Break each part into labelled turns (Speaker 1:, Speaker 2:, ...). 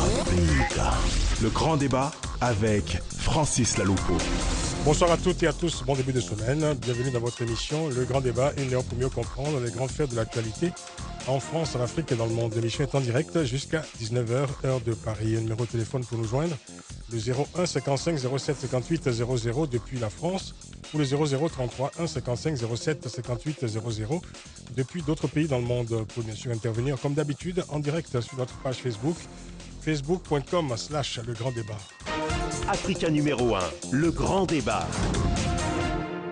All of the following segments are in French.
Speaker 1: Africa. Le grand débat avec Francis Laloupo.
Speaker 2: Bonsoir à toutes et à tous, bon début de semaine. Bienvenue dans votre émission Le Grand Débat, une heure pour mieux comprendre les grands faits de l'actualité en France, en Afrique et dans le monde. L'émission est en direct jusqu'à 19h, heure de Paris. Un numéro de téléphone pour nous joindre, le 01 55 07 58 00 depuis la France ou le 0033 1 55 07 58 00 depuis d'autres pays dans le monde. Vous pouvez bien sûr intervenir comme d'habitude en direct sur notre page Facebook, facebook.com/Le Grand Débat.
Speaker 1: Africa numéro 1, le grand débat.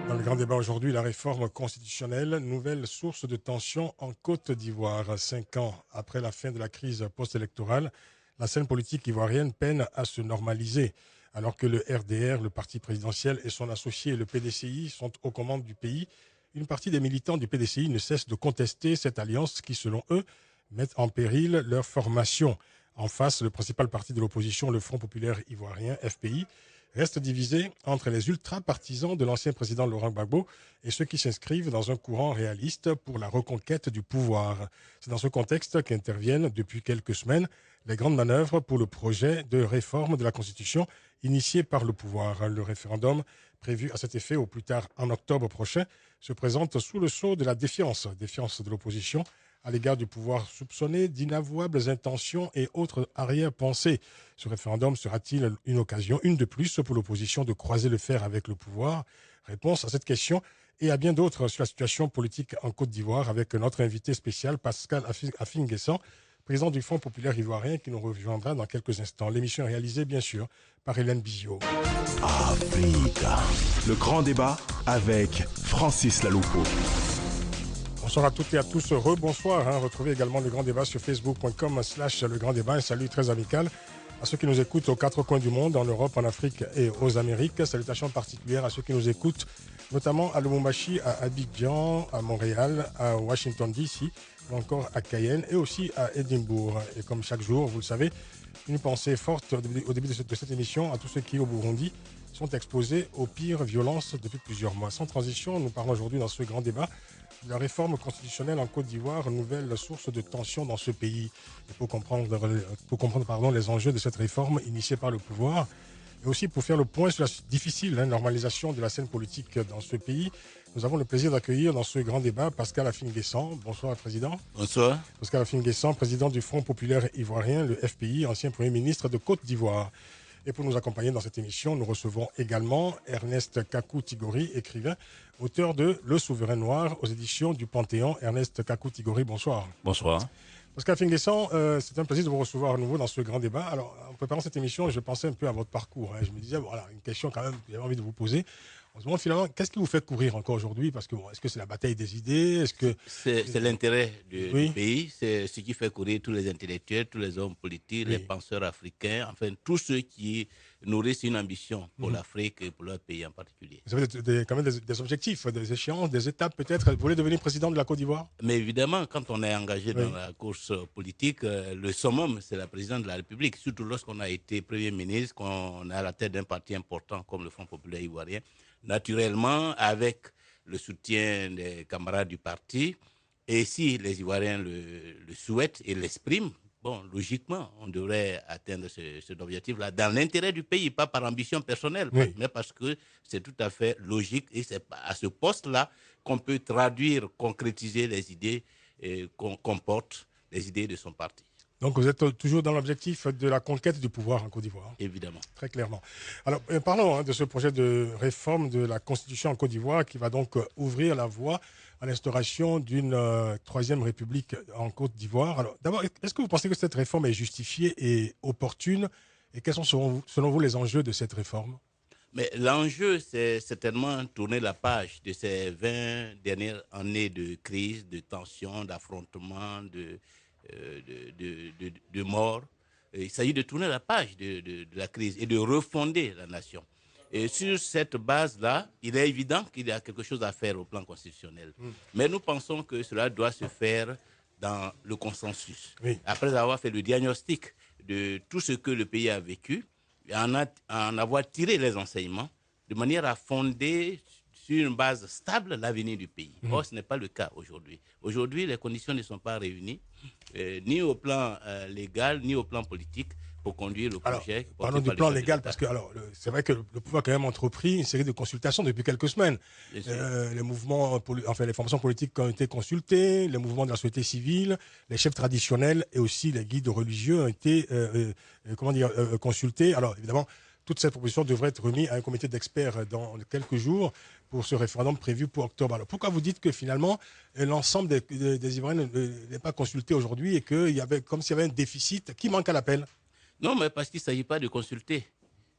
Speaker 2: Dans le grand débat aujourd'hui, la réforme constitutionnelle, nouvelle source de tension en Côte d'Ivoire. 5 ans après la fin de la crise post-électorale, la scène politique ivoirienne peine à se normaliser. Alors que le RDR, le parti présidentiel, et son associé, le PDCI, sont aux commandes du pays, une partie des militants du PDCI ne cesse de contester cette alliance qui, selon eux, met en péril leur formation. En face, le principal parti de l'opposition, le Front populaire ivoirien, FPI, reste divisé entre les ultra-partisans de l'ancien président Laurent Gbagbo et ceux qui s'inscrivent dans un courant réaliste pour la reconquête du pouvoir. C'est dans ce contexte qu'interviennent depuis quelques semaines les grandes manœuvres pour le projet de réforme de la Constitution initié par le pouvoir. Le référendum, prévu à cet effet au plus tard en octobre prochain, se présente sous le sceau de la défiance de l'opposition à l'égard du pouvoir soupçonné d'inavouables intentions et autres arrière-pensées. Ce référendum sera-t-il une occasion, une de plus, pour l'opposition de croiser le fer avec le pouvoir? Réponse à cette question et à bien d'autres sur la situation politique en Côte d'Ivoire avec notre invité spécial, Pascal Afin-Guessant, président du Front populaire ivoirien, qui nous rejoindra dans quelques instants. L'émission est réalisée, bien sûr, par Hélène Bizio.
Speaker 1: Africa. Le grand débat avec Francis Laloupo.
Speaker 2: Bonsoir à toutes et à tous, rebonsoir. Retrouvez également le grand débat sur facebook.com/le grand débat. Un salut très amical à ceux qui nous écoutent aux 4 coins du monde, en Europe, en Afrique et aux Amériques. Salutations particulières à ceux qui nous écoutent, notamment à Lubumbashi, à Abidjan, à Montréal, à Washington DC, ou encore à Cayenne et aussi à Édimbourg. Et comme chaque jour, vous le savez, une pensée forte au début de cette émission à tous ceux qui, au Burundi, sont exposés aux pires violences depuis plusieurs mois. Sans transition, nous parlons aujourd'hui dans ce grand débat de la réforme constitutionnelle en Côte d'Ivoire, nouvelle source de tension dans ce pays. Et pour comprendre les enjeux de cette réforme initiée par le pouvoir, et aussi pour faire le point sur la difficile normalisation de la scène politique dans ce pays, nous avons le plaisir d'accueillir dans ce grand débat Pascal Afin-Guessant. Bonsoir, Président.
Speaker 3: Bonsoir.
Speaker 2: Pascal Afin-Guessant, président du Front populaire ivoirien, le FPI, ancien Premier ministre de Côte d'Ivoire. Et pour nous accompagner dans cette émission, nous recevons également Ernest Kakou-Tigori, écrivain, auteur de Le Souverain Noir aux éditions du Panthéon. Ernest Kakou-Tigori, bonsoir.
Speaker 3: Bonsoir.
Speaker 2: Pascal Afin-Guessant, c'est un plaisir de vous recevoir à nouveau dans ce grand débat. Alors, en préparant cette émission, je pensais un peu à votre parcours. Je me disais, voilà, une question quand même que j'avais envie de vous poser. On se demande finalement, qu'est-ce qui vous fait courir encore aujourd'hui? Parce que, est-ce que c'est la bataille des idées? Est-ce que
Speaker 3: c'est l'intérêt du pays, c'est ce qui fait courir tous les intellectuels, tous les hommes politiques, les penseurs africains, enfin tous ceux qui nourrissent une ambition pour l'Afrique et pour leur pays en particulier.
Speaker 2: Vous avez quand même des objectifs, des échéances, des étapes peut-être. Vous voulez devenir président de la Côte d'Ivoire?
Speaker 3: Mais évidemment, quand on est engagé dans la course politique, le summum, c'est la présidence de la République. Surtout lorsqu'on a été Premier ministre, qu'on est à la tête d'un parti important comme le Front populaire ivoirien. Naturellement, avec le soutien des camarades du parti, et si les Ivoiriens le souhaitent et l'expriment, bon, logiquement, on devrait atteindre cet objectif-là dans l'intérêt du pays, pas par ambition personnelle, mais parce que c'est tout à fait logique et c'est à ce poste-là qu'on peut traduire, concrétiser les idées qu'on porte, les idées de son parti.
Speaker 2: Donc vous êtes toujours dans l'objectif de la conquête du pouvoir en Côte d'Ivoire.
Speaker 3: Évidemment.
Speaker 2: Très clairement. Alors parlons de ce projet de réforme de la Constitution en Côte d'Ivoire qui va donc ouvrir la voie à l'instauration d'une troisième république en Côte d'Ivoire. Alors d'abord, est-ce que vous pensez que cette réforme est justifiée et opportune? Et quels sont selon vous les enjeux de cette réforme?
Speaker 3: Mais l'enjeu, c'est certainement tourner la page de ces 20 dernières années de crise, de tension, d'affrontement, de mort. Il s'agit de tourner la page de la crise et de refonder la nation. Et sur cette base-là, il est évident qu'il y a quelque chose à faire au plan constitutionnel. Mais nous pensons que cela doit se faire dans le consensus. Après avoir fait le diagnostic de tout ce que le pays a vécu, en avoir tiré les enseignements, de manière à fonder sur une base stable l'avenir du pays. Or, ce n'est pas le cas aujourd'hui. Aujourd'hui, les conditions ne sont pas réunies, ni au plan légal, ni au plan politique, pour conduire le projet.
Speaker 2: Alors, parlons du plan légal, parce que c'est vrai que le pouvoir a quand même entrepris une série de consultations depuis quelques semaines. Les mouvements, les formations politiques qui ont été consultées, les mouvements de la société civile, les chefs traditionnels et aussi les guides religieux ont été consultés. Alors, évidemment, toute cette proposition devrait être remise à un comité d'experts dans quelques jours pour ce référendum prévu pour octobre. Alors, pourquoi vous dites que finalement, l'ensemble des Ivoiriens n'est pas consulté aujourd'hui et qu'il y avait, comme s'il y avait un déficit qui manque à l'appel?
Speaker 3: Non, mais parce qu'il ne s'agit pas de consulter,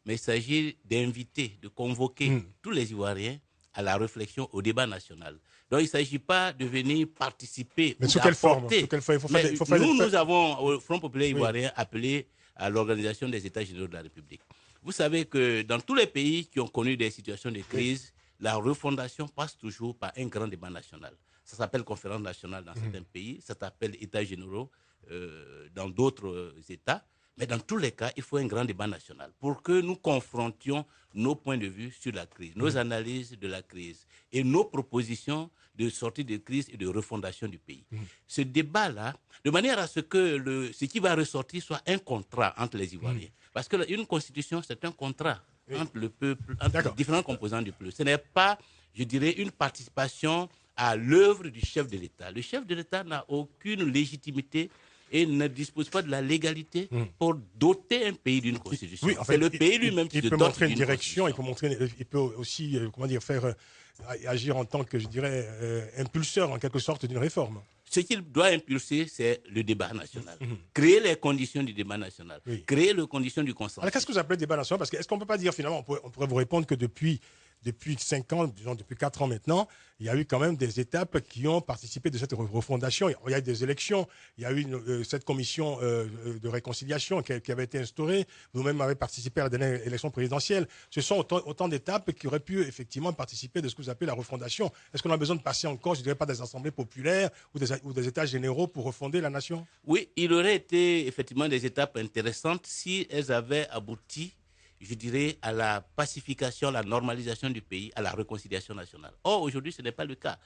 Speaker 3: mais il s'agit d'inviter, de convoquer tous les Ivoiriens à la réflexion, au débat national. Donc, il ne s'agit pas de venir participer
Speaker 2: mais
Speaker 3: ou
Speaker 2: sous quelle forme?
Speaker 3: Nous avons, au Front populaire ivoirien, appelé à l'organisation des États généraux de la République. Vous savez que dans tous les pays qui ont connu des situations de crise, la refondation passe toujours par un grand débat national. Ça s'appelle conférence nationale dans certains pays, ça s'appelle États généraux dans d'autres États. Mais dans tous les cas, il faut un grand débat national pour que nous confrontions nos points de vue sur la crise, nos analyses de la crise et nos propositions de sortie de crise et de refondation du pays. Ce débat-là, de manière à ce que ce qui va ressortir soit un contrat entre les Ivoiriens. Parce qu'une constitution, c'est un contrat entre le peuple, entre les différents composants du peuple. Ce n'est pas, je dirais, une participation à l'œuvre du chef de l'État. Le chef de l'État n'a aucune légitimité et ne dispose pas de la légalité pour doter un pays d'une constitution.
Speaker 2: Oui, en fait,
Speaker 3: c'est le pays lui-même qui
Speaker 2: il
Speaker 3: se
Speaker 2: peut
Speaker 3: dote
Speaker 2: montrer une
Speaker 3: d'une
Speaker 2: direction, il peut aussi faire agir en tant que, je dirais, impulseur en quelque sorte d'une réforme.
Speaker 3: Ce qu'il doit impulser, c'est le débat national. Créer les conditions du débat national. Créer les conditions du consensus.
Speaker 2: Alors, qu'est-ce que vous appelez débat national? Parce que est-ce qu'on ne peut pas dire, finalement, on pourrait vous répondre que depuis 5 ans, disons depuis 4 ans maintenant, il y a eu quand même des étapes qui ont participé de cette refondation. Il y a eu des élections, il y a eu cette commission de réconciliation qui avait été instaurée. Vous-même avez participé à la dernière élection présidentielle. Ce sont autant d'étapes qui auraient pu effectivement participer de ce que vous appelez la refondation. Est-ce qu'on a besoin de passer encore, je ne dirais pas des assemblées populaires ou des états généraux pour refonder la nation?
Speaker 3: Oui, il aurait été effectivement des étapes intéressantes si elles avaient abouti, je dirais, à la pacification, à la normalisation du pays, à la réconciliation nationale. Or, aujourd'hui, ce n'est pas le cas.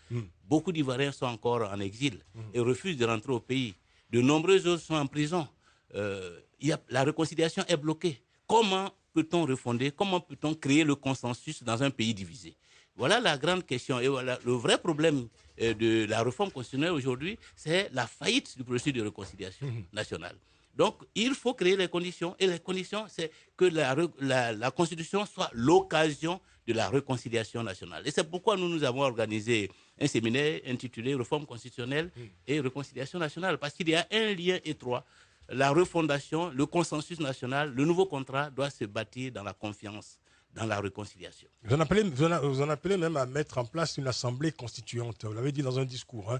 Speaker 3: Beaucoup d'Ivoiriens sont encore en exil et refusent de rentrer au pays. De nombreux autres sont en prison. La réconciliation est bloquée. Comment peut-on refonder? Comment peut-on créer le consensus dans un pays divisé? Voilà la grande question. Et voilà, le vrai problème de la réforme constitutionnelle aujourd'hui, c'est la faillite du processus de réconciliation nationale. Donc, il faut créer les conditions. Et les conditions, c'est que la Constitution soit l'occasion de la réconciliation nationale. Et c'est pourquoi nous avons organisé un séminaire intitulé « Réforme constitutionnelle et réconciliation nationale ». Parce qu'il y a un lien étroit. La refondation, le consensus national, le nouveau contrat doit se bâtir dans la confiance, dans la réconciliation.
Speaker 2: Vous en appelez même à mettre en place une assemblée constituante. Vous l'avez dit dans un discours.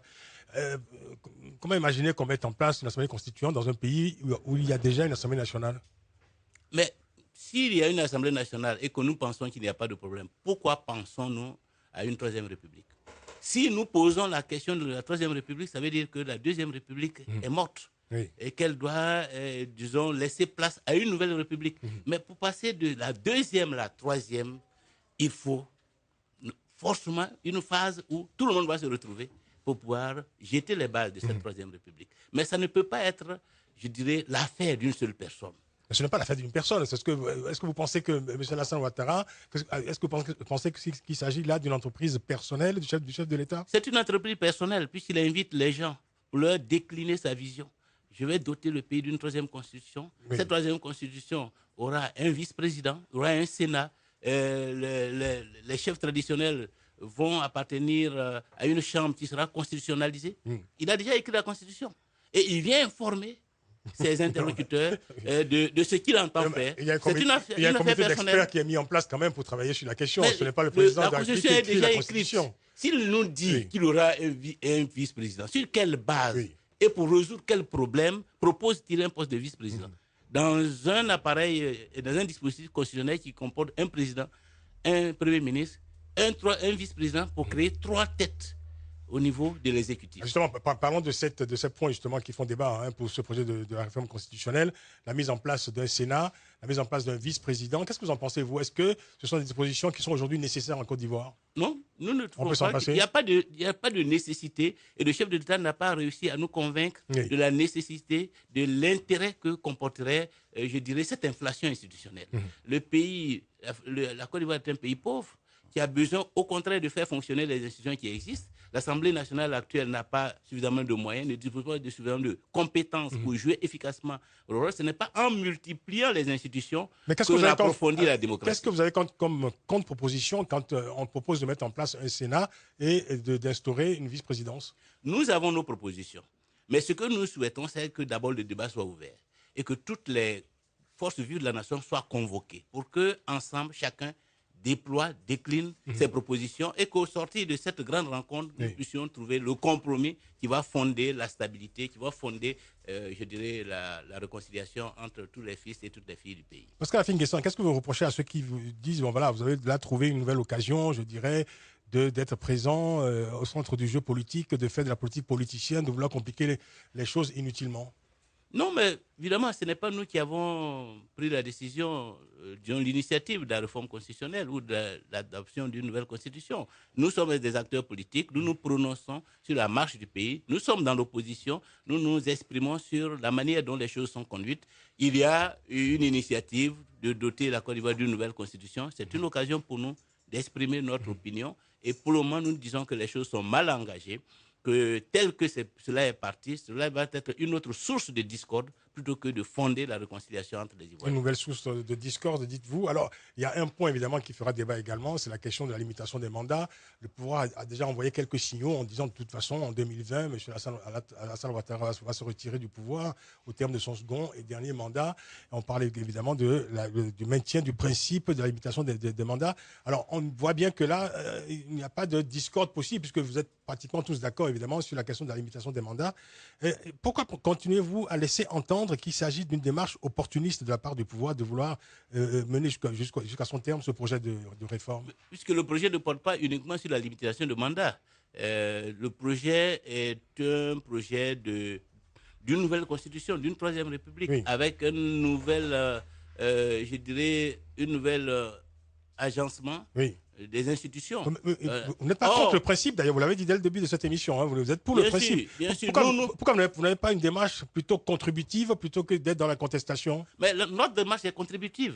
Speaker 2: Comment imaginer qu'on mette en place une assemblée constituante dans un pays où il y a déjà une assemblée nationale?
Speaker 3: Mais s'il y a une assemblée nationale et que nous pensons qu'il n'y a pas de problème, pourquoi pensons-nous à une troisième république? Si nous posons la question de la troisième république, ça veut dire que la deuxième république est morte. Oui. Et qu'elle doit, disons, laisser place à une nouvelle république. Mais pour passer de la deuxième à la troisième, il faut forcément une phase où tout le monde va se retrouver pour pouvoir jeter les bases de cette troisième république. Mais ça ne peut pas être, je dirais, l'affaire d'une seule personne.
Speaker 2: Mais ce n'est pas l'affaire d'une personne. Est-ce que vous pensez que M. Alassane Ouattara, est-ce que vous pensez qu'il s'agit là d'une entreprise personnelle du chef de l'État?
Speaker 3: C'est une entreprise personnelle, puisqu'il invite les gens pour leur décliner sa vision. Je vais doter le pays d'une troisième constitution. Oui. Cette troisième constitution aura un vice-président, aura un Sénat. Les chefs traditionnels vont appartenir à une chambre qui sera constitutionnalisée. Il a déjà écrit la constitution. Et il vient informer ses interlocuteurs de ce qu'il entend faire.
Speaker 2: Il y a un comité d'experts qui est mis en place quand même pour travailler sur la question. Ce n'est pas le président de la République qui écrit la constitution.
Speaker 3: S'il nous dit qu'il aura un vice-président, sur quelle base et pour résoudre quel problème propose-t-il un poste de vice-président dans un appareil, dans un dispositif constitutionnel qui comporte un président, un premier ministre, un vice-président pour créer 3 têtes au niveau de l'exécutif.
Speaker 2: Justement, parlons de ces points justement qui font débat pour ce projet de la réforme constitutionnelle, la mise en place d'un Sénat, la mise en place d'un vice-président. Qu'est-ce que vous en pensez, vous? Est-ce que ce sont des dispositions qui sont aujourd'hui nécessaires en Côte d'Ivoire?
Speaker 3: Non, nous ne trouvons pas.
Speaker 2: passer.
Speaker 3: Il n'y a pas de nécessité et le chef de l'État n'a pas réussi à nous convaincre
Speaker 2: Oui.
Speaker 3: de la nécessité, de l'intérêt que comporterait, je dirais, cette inflation institutionnelle. Le pays, la Côte d'Ivoire est un pays pauvre qui a besoin, au contraire, de faire fonctionner les institutions qui existent. L'Assemblée nationale actuelle n'a pas suffisamment de moyens, ne dispose pas de suffisamment de compétences pour jouer efficacement le rôle. Ce n'est pas en multipliant les institutions que l'on approfondit la démocratie.
Speaker 2: Qu'est-ce que vous avez comme contre-proposition quand on propose de mettre en place un Sénat et d'instaurer une vice-présidence?
Speaker 3: Nous avons nos propositions. Mais ce que nous souhaitons, c'est que d'abord le débat soit ouvert et que toutes les forces vives de la nation soient convoquées pour que ensemble chacun déploie, décline ses propositions et qu'au sortir de cette grande rencontre, nous puissions trouver le compromis qui va fonder la stabilité, qui va fonder, je dirais, la réconciliation entre tous les fils et toutes les filles du pays.
Speaker 2: Parce qu'à la fin, qu'est-ce que vous reprochez à ceux qui vous disent, bon voilà, vous avez là trouvé une nouvelle occasion, je dirais, d'être présent au centre du jeu politique, de faire de la politique politicienne, de vouloir compliquer les choses inutilement?
Speaker 3: Non, mais évidemment, ce n'est pas nous qui avons pris la décision, l'initiative de la réforme constitutionnelle ou de l'adoption d'une nouvelle constitution. Nous sommes des acteurs politiques, nous nous prononçons sur la marche du pays, nous sommes dans l'opposition, nous nous exprimons sur la manière dont les choses sont conduites. Il y a une initiative de doter la Côte d'Ivoire d'une nouvelle constitution. C'est une occasion pour nous d'exprimer notre opinion. Et pour le moment, nous disons que les choses sont mal engagées, que tel que cela est parti, cela va être une autre source de discorde plutôt que de fonder la réconciliation entre les Ivoiriens.
Speaker 2: Une nouvelle source de discorde, dites-vous. Alors, il y a un point évidemment qui fera débat également, c'est la question de la limitation des mandats. Le pouvoir a déjà envoyé quelques signaux en disant de toute façon, en 2020, M. Alassane Ouattara va se retirer du pouvoir au terme de son second et dernier mandat. On parle évidemment du maintien du principe de la limitation des mandats. Alors, on voit bien que là, il n'y a pas de discorde possible puisque vous êtes pratiquement tous d'accord évidemment sur la question de la limitation des mandats. Pourquoi continuez-vous à laisser entendre qu'il s'agit d'une démarche opportuniste de la part du pouvoir de vouloir mener jusqu'à son terme ce projet de réforme?
Speaker 3: Puisque le projet ne porte pas uniquement sur la limitation de mandat. Le projet est un projet d'une nouvelle constitution, d'une troisième république, avec une nouvelle, je dirais, une nouvelle agencement des institutions.
Speaker 2: Vous n'êtes pas contre le principe, d'ailleurs, vous l'avez dit dès le début de cette émission, hein, vous êtes pour le principe.
Speaker 3: Bien sûr.
Speaker 2: Pourquoi vous n'avez pas une démarche plutôt contributive plutôt que d'être dans la contestation?
Speaker 3: Mais notre démarche est contributive.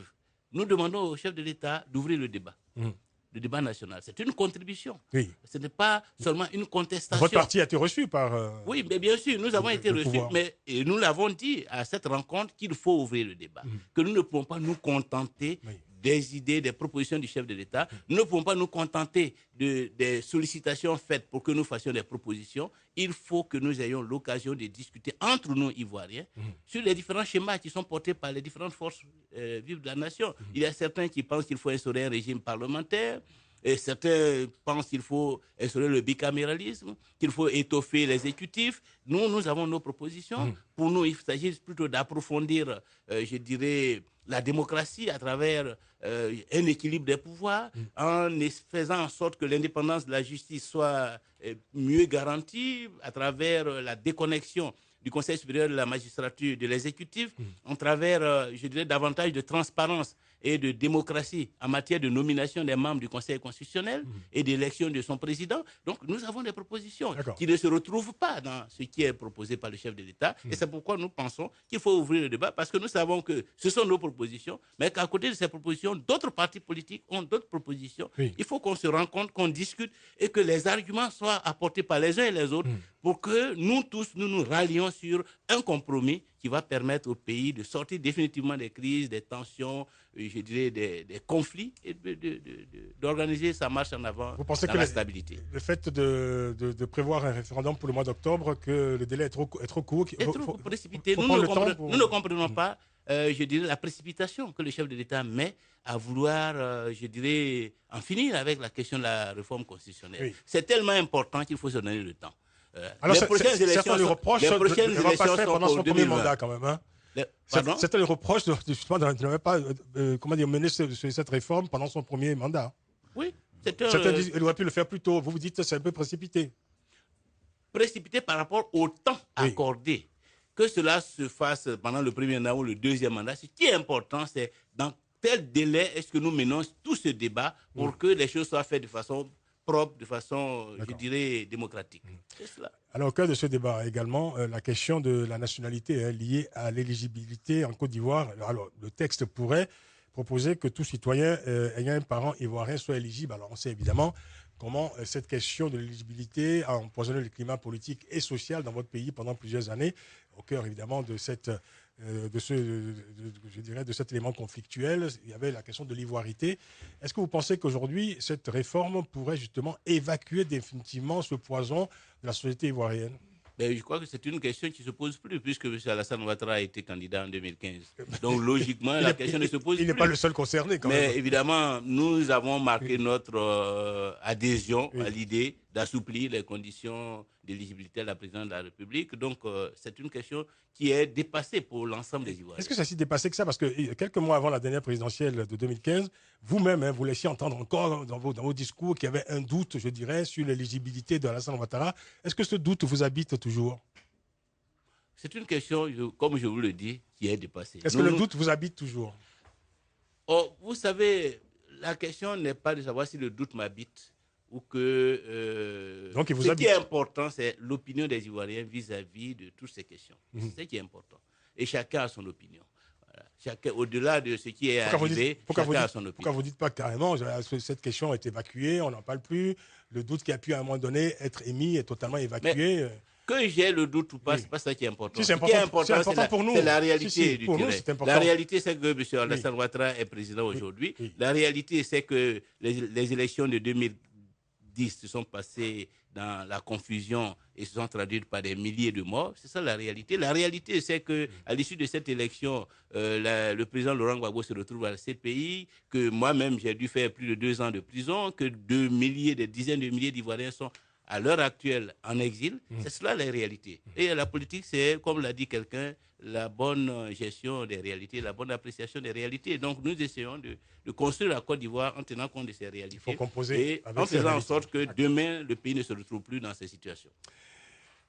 Speaker 3: Nous demandons au chef de l'État d'ouvrir le débat. Le débat national. C'est une contribution. Ce n'est pas seulement une contestation.
Speaker 2: Votre parti a été reçu par...
Speaker 3: Oui, mais bien sûr, nous avons été reçus, mais nous l'avons dit à cette rencontre qu'il faut ouvrir le débat, que nous ne pouvons pas nous contenter des idées, des propositions du chef de l'État. Nous ne pouvons pas nous contenter des sollicitations faites pour que nous fassions des propositions. Il faut que nous ayons l'occasion de discuter entre nous, Ivoiriens, sur les différents schémas qui sont portés par les différentes forces vives de la nation. Il y a certains qui pensent qu'il faut instaurer un régime parlementaire. Et certains pensent qu'il faut instaurer le bicaméralisme, qu'il faut étoffer l'exécutif. Nous avons nos propositions. Pour nous, il s'agit plutôt d'approfondir, je dirais, la démocratie à travers un équilibre des pouvoirs, en faisant en sorte que l'indépendance de la justice soit mieux garantie à travers la déconnexion du Conseil supérieur de la magistrature de l'exécutif, à travers, je dirais, davantage de transparence et de démocratie en matière de nomination des membres du Conseil constitutionnel et d'élection de son président. Donc, nous avons des propositions qui ne se retrouvent pas dans ce qui est proposé par le chef de l'État. Et c'est pourquoi nous pensons qu'il faut ouvrir le débat, parce que nous savons que ce sont nos propositions, mais qu'à côté de ces propositions, d'autres partis politiques ont d'autres propositions. Il faut qu'on se rencontre, qu'on discute et que les arguments soient apportés par les uns et les autres pour que nous tous, nous rallions sur un compromis qui va permettre au pays de sortir définitivement des crises, des tensions, je dirais des conflits, et d'organiser sa marche en avant dans la stabilité.
Speaker 2: Le fait de prévoir un référendum pour le mois d'octobre, que le délai est trop court,
Speaker 3: est trop précipité. Nous ne comprenons pas, je dirais, la précipitation que le chef de l'État met à vouloir, je dirais, en finir avec la question de la réforme constitutionnelle. C'est tellement important qu'il faut se donner le temps.
Speaker 2: Alors, certains lui reprochent de ne pas faire pendant son premier mandat quand même. Certains lui reprochent justement de ne pas mener cette réforme pendant son premier mandat.
Speaker 3: Oui.
Speaker 2: Certains disent qu'il aurait pu le faire plus tôt. Vous dites que c'est un peu précipité.
Speaker 3: précipité par rapport au temps accordé. Que cela se fasse pendant le premier mandat ou le deuxième mandat, ce qui est important, c'est dans quel délai est-ce que nous menons tout ce débat pour que les choses soient faites de façon propre, de façon, je dirais, démocratique. C'est cela.
Speaker 2: Alors, au cœur de ce débat également, la question de la nationalité liée à l'éligibilité en Côte d'Ivoire. Alors, le texte pourrait proposer que tout citoyen ayant un parent ivoirien soit éligible. Alors, on sait évidemment comment cette question de l'éligibilité a empoisonné le climat politique et social dans votre pays pendant plusieurs années, au cœur évidemment de cet élément conflictuel. Il y avait la question de l'ivoirité. Est-ce que vous pensez qu'aujourd'hui, cette réforme pourrait justement évacuer définitivement ce poison de la société ivoirienne?
Speaker 3: Ben, je crois que c'est une question qui ne se pose plus, puisque M. Alassane Ouattara a été candidat en 2015. Donc, logiquement, la question ne se pose plus.
Speaker 2: Il n'est pas le seul concerné, quand même.
Speaker 3: Mais évidemment, nous avons marqué notre adhésion à l'idée d'assouplir les conditions d'éligibilité à la présidence de la République. Donc, c'est une question qui est dépassée pour l'ensemble des Ivoiriens.
Speaker 2: Est-ce que c'est si dépassé que ça? Parce que quelques mois avant la dernière présidentielle de 2015, vous-même, vous laissiez entendre encore dans vos discours qu'il y avait un doute, je dirais, sur l'éligibilité de Alassane Ouattara. Est-ce que ce doute vous habite toujours?
Speaker 3: C'est une question, comme je vous le dis, qui est dépassée.
Speaker 2: Est-ce que le doute vous habite toujours?
Speaker 3: Oh, vous savez, la question n'est pas de savoir si le doute m'habite ou que...
Speaker 2: Donc, il vous
Speaker 3: ce
Speaker 2: habite.
Speaker 3: qui est important, c'est l'opinion des Ivoiriens vis-à-vis de toutes ces questions. C'est ce qui est important. Et chacun a son opinion. Voilà. Chacun, au-delà de ce qui est arrivé, chacun a son opinion.
Speaker 2: Pourquoi vous ne dites pas carrément, cette question est évacuée, on n'en parle plus, le doute qui a pu à un moment donné être émis est totalement évacué?
Speaker 3: Que j'ai le doute ou pas, c'est pas ça qui est important.
Speaker 2: Si, c'est important,
Speaker 3: pour nous. C'est la réalité du terrain. La réalité, c'est que M. Alassane Ouattara est président aujourd'hui. La réalité, c'est que les élections de 2010 se sont passées dans la confusion et se sont traduites par des milliers de morts. C'est ça la réalité. La réalité, c'est qu'à l'issue de cette élection, le président Laurent Gbagbo se retrouve à la CPI, que moi-même, j'ai dû faire plus de 2 ans de prison, que des dizaines de milliers d'Ivoiriens sont à l'heure actuelle en exil. C'est cela la réalité. Et la politique, c'est, comme l'a dit quelqu'un, la bonne gestion des réalités, la bonne appréciation des réalités. Donc nous essayons de construire la Côte d'Ivoire en tenant compte de ces réalités.
Speaker 2: Il faut composer
Speaker 3: et en faisant en sorte que demain, le pays ne se retrouve plus dans ces situations.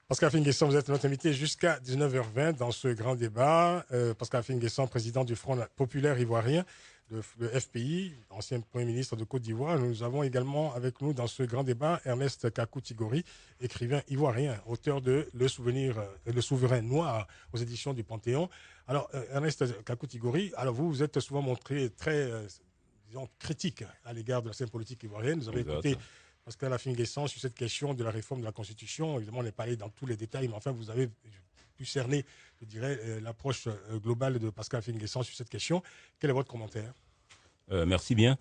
Speaker 2: Pascal Affi-N'Guessan, vous êtes notre invité jusqu'à 19h20 dans ce grand débat. Pascal Affi-N'Guessan, président du Front populaire ivoirien, le FPI, ancien Premier ministre de Côte d'Ivoire. Nous avons également avec nous dans ce grand débat Ernest Kakou-Tigori, écrivain ivoirien, auteur de Le souverain noir aux éditions du Panthéon. Alors, Ernest Kakou-Tigori, alors vous êtes souvent montré très critique à l'égard de la scène politique ivoirienne. Vous avez écouté Pascal Affi-N'Guessan sur cette question de la réforme de la Constitution. Évidemment, on n'est pas allé dans tous les détails, mais enfin, vous avez pu cerner, je dirais, l'approche globale de Pascal Affi-N'Guessan sur cette question. Quel est votre commentaire?
Speaker 4: Merci bien.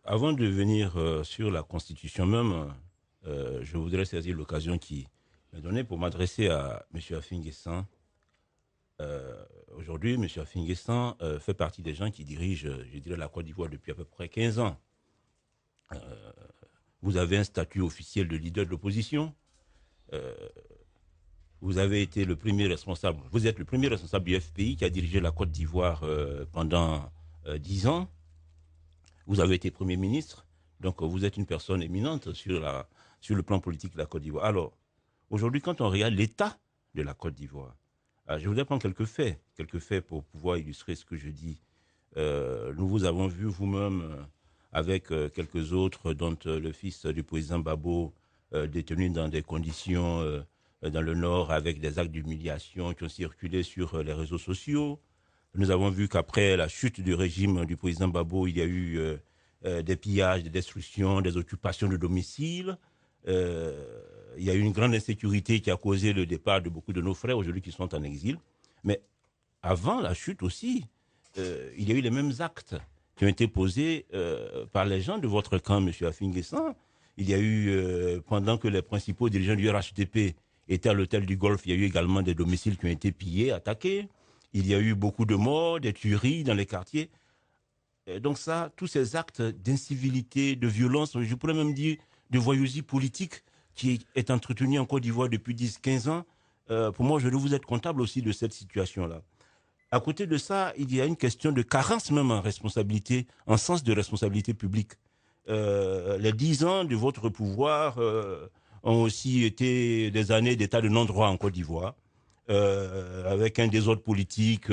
Speaker 4: Avant de venir sur la Constitution même, je voudrais saisir l'occasion qui m'est donnée pour m'adresser à M. Affi-N'Guessan. Aujourd'hui, M. Affi-N'Guessan fait partie des gens qui dirigent, je dirais, la Côte d'Ivoire depuis à peu près 15 ans. Vous avez un statut officiel de leader de l'opposition. Vous avez été le premier responsable, vous êtes le premier responsable du FPI qui a dirigé la Côte d'Ivoire pendant 10 ans. Vous avez été Premier ministre, donc vous êtes une personne éminente sur le plan politique de la Côte d'Ivoire. Alors, aujourd'hui, quand on regarde l'état de la Côte d'Ivoire, je voudrais prendre quelques faits pour pouvoir illustrer ce que je dis. Nous vous avons vu vous-même avec quelques autres, dont le fils du président Babo, détenu dans des conditions dans le Nord avec des actes d'humiliation qui ont circulé sur les réseaux sociaux. Nous avons vu qu'après la chute du régime du président Babo, il y a eu des pillages, des destructions, des occupations de domicile. Il y a eu une grande insécurité qui a causé le départ de beaucoup de nos frères aujourd'hui qui sont en exil. Mais avant la chute aussi, il y a eu les mêmes actes qui ont été posés par les gens de votre camp, M. Affi-N'Guessan. Il y a eu, pendant que les principaux dirigeants du RHDP étaient à l'hôtel du Golfe, il y a eu également des domiciles qui ont été pillés, attaqués. Il y a eu beaucoup de morts, des tueries dans les quartiers. Et donc ça, tous ces actes d'incivilité, de violence, je pourrais même dire de voyousie politique qui est entretenu en Côte d'Ivoire depuis 10-15 ans, pour moi, je dois vous être comptable aussi de cette situation-là. À côté de ça, il y a une question de carence même en responsabilité, en sens de responsabilité publique. Les 10 ans de votre pouvoir ont aussi été des années d'état de non-droit en Côte d'Ivoire, avec un désordre politique,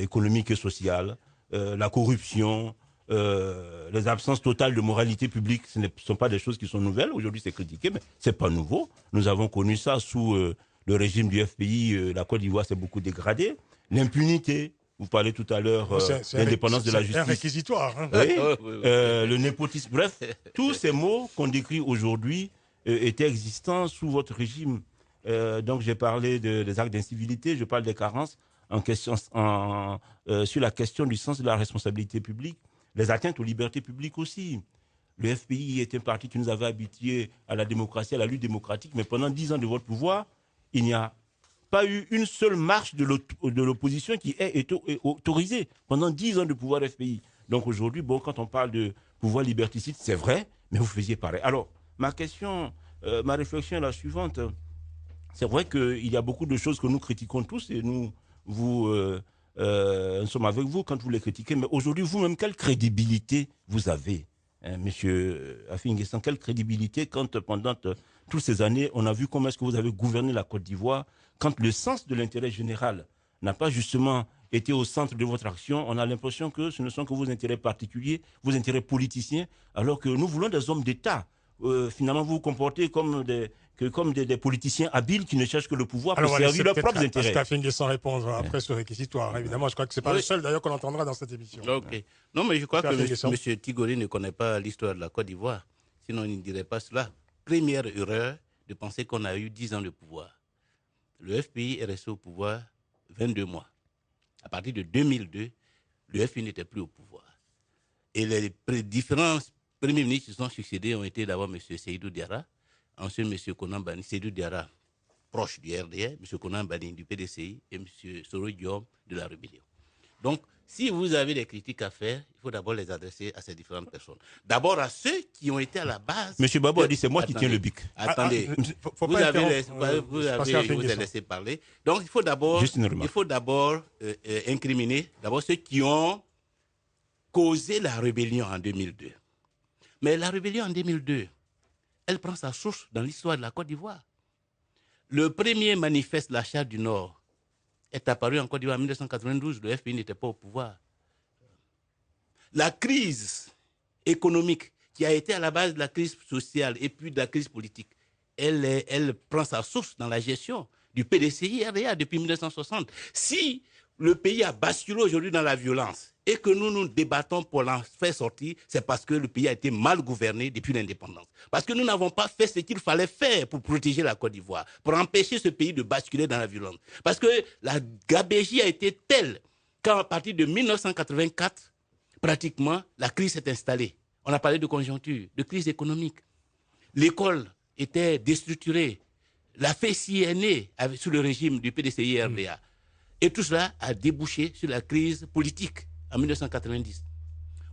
Speaker 4: économique et social, la corruption, les absences totales de moralité publique. Ce ne sont pas des choses qui sont nouvelles. Aujourd'hui, c'est critiqué, mais ce n'est pas nouveau. Nous avons connu ça sous le régime du FPI. La Côte d'Ivoire s'est beaucoup dégradée. L'impunité. Vous parlez tout à l'heure de l'indépendance de la justice.
Speaker 2: C'est un réquisitoire. Hein.
Speaker 4: Oui, le népotisme. Bref, tous ces mots qu'on décrit aujourd'hui étaient existants sous votre régime. Donc j'ai parlé des actes d'incivilité, je parle des carences sur la question du sens de la responsabilité publique, les atteintes aux libertés publiques aussi. Le FPI est un parti qui nous avait habitués à la démocratie, à la lutte démocratique, mais pendant 10 ans de votre pouvoir, il n'y a pas eu une seule marche de l'opposition qui ait été autorisée pendant 10 ans de pouvoir FPI. Donc aujourd'hui, bon, quand on parle de pouvoir liberticide, c'est vrai, mais vous faisiez pareil. Alors, ma réflexion est la suivante. C'est vrai qu'il y a beaucoup de choses que nous critiquons tous et nous sommes avec vous quand vous les critiquez. Mais aujourd'hui, vous-même, quelle crédibilité vous avez, hein, monsieur Affi N'Guessan, quelle crédibilité quand pendant toutes ces années, on a vu comment est-ce que vous avez gouverné la Côte d'Ivoire, quand le sens de l'intérêt général n'a pas justement été au centre de votre action, on a l'impression que ce ne sont que vos intérêts particuliers, vos intérêts politiciens, alors que nous voulons des hommes d'État. Finalement, vous vous comportez comme des politiciens habiles qui ne cherchent que le pouvoir pour servir leurs propres intérêts.
Speaker 2: Parce qu'Affi N'Guessan répondre après ce réquisitoire. Évidemment, je crois que ce n'est pas le seul d'ailleurs qu'on entendra dans cette émission.
Speaker 3: Okay. Non, mais je crois que M. Tigori ne connaît pas l'histoire de la Côte d'Ivoire. Sinon, il ne dirait pas cela. Première erreur de penser qu'on a eu 10 ans de pouvoir. Le FPI est resté au pouvoir 22 mois. À partir de 2002, le FPI n'était plus au pouvoir. Et les différents premiers ministres qui sont succédés ont été d'abord M. Seydou Diarra, ensuite M. Konan Banny, Seydou Diarra, proche du RDR, M. Konan Banny du PDCI et M. Soro Diom de la Rébellion. Donc, si vous avez des critiques à faire, il faut d'abord les adresser à ces différentes personnes. D'abord à ceux qui ont été à la base.
Speaker 4: M. Babou a dit c'est moi qui tiens le bic.
Speaker 3: Attendez, vous avez laissé parler. Donc il faut d'abord incriminer d'abord ceux qui ont causé la rébellion en 2002. Mais la rébellion en 2002, elle prend sa source dans l'histoire de la Côte d'Ivoire. Le premier manifeste, la Charte du Nord, est apparu en Côte d'Ivoire en 1992, le FPI n'était pas au pouvoir. La crise économique qui a été à la base de la crise sociale et puis de la crise politique, elle prend sa source dans la gestion du PDCI RDA depuis 1960. Si le pays a basculé aujourd'hui dans la violence et que nous nous débattons pour l'en faire sortir, c'est parce que le pays a été mal gouverné depuis l'indépendance. Parce que nous n'avons pas fait ce qu'il fallait faire pour protéger la Côte d'Ivoire, pour empêcher ce pays de basculer dans la violence. Parce que la gabégie a été telle qu'à partir de 1984, pratiquement, la crise s'est installée. On a parlé de conjoncture, de crise économique. L'école était déstructurée. La FECI est née sous le régime du PDCI-RDA. Et tout cela a débouché sur la crise politique en 1990.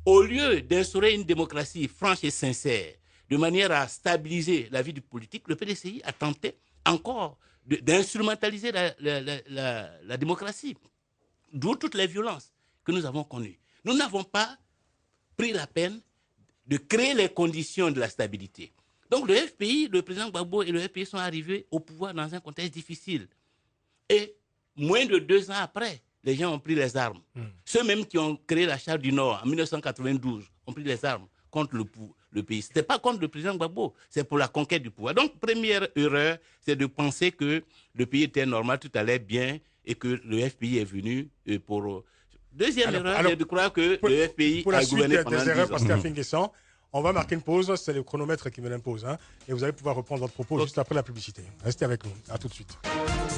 Speaker 3: Au lieu d'instaurer une démocratie franche et sincère, de manière à stabiliser la vie du politique, le PDCI a tenté encore d'instrumentaliser la démocratie. D'où toutes les violences que nous avons connues. Nous n'avons pas pris la peine de créer les conditions de la stabilité. Donc le FPI, le président Gbagbo et le FPI sont arrivés au pouvoir dans un contexte difficile. Et moins de 2 ans après, les gens ont pris les armes. Ceux même qui ont créé la Charte du Nord en 1992 ont pris les armes contre le pays. Ce n'était pas contre le président Gbagbo, c'est pour la conquête du pouvoir. Donc, première erreur, c'est de penser que le pays était normal, tout allait bien et que le FPI est venu pour... Deuxième erreur, c'est de croire que le FPI a gouverné pendant 10 ans.
Speaker 2: Parce qu'Affi N'Guessan, on va marquer une pause, c'est le chronomètre qui me l'impose. Hein, et vous allez pouvoir reprendre votre propos juste après la publicité. Restez avec nous, à tout de suite.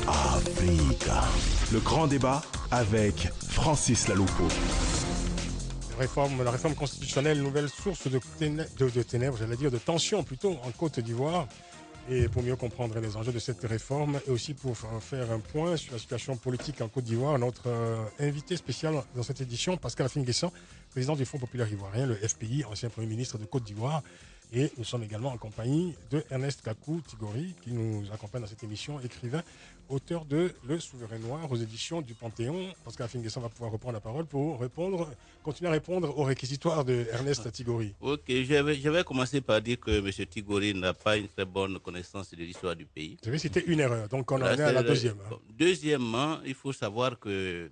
Speaker 1: Africa, le grand débat avec Francis Laloupo.
Speaker 2: La réforme constitutionnelle, nouvelle source de ténèbres, j'allais dire de tension plutôt en Côte d'Ivoire. Et pour mieux comprendre les enjeux de cette réforme et aussi pour faire un point sur la situation politique en Côte d'Ivoire, notre invité spécial dans cette édition, Pascal Affi N'Guessan, président du Front populaire ivoirien, le FPI, ancien Premier ministre de Côte d'Ivoire, Et nous sommes également en compagnie de Ernest Kakou Tigori, qui nous accompagne dans cette émission, écrivain, auteur de Le Souverain Noir aux éditions du Panthéon. Pascal Afingessa va pouvoir reprendre la parole pour continuer à répondre aux réquisitoires de Ernest Tigori.
Speaker 3: Ok, je vais commencer par dire que M. Tigori n'a pas une très bonne connaissance de l'histoire du pays.
Speaker 2: Vous avez cité une erreur, donc on en est à la deuxième.
Speaker 3: Deuxièmement, il faut savoir que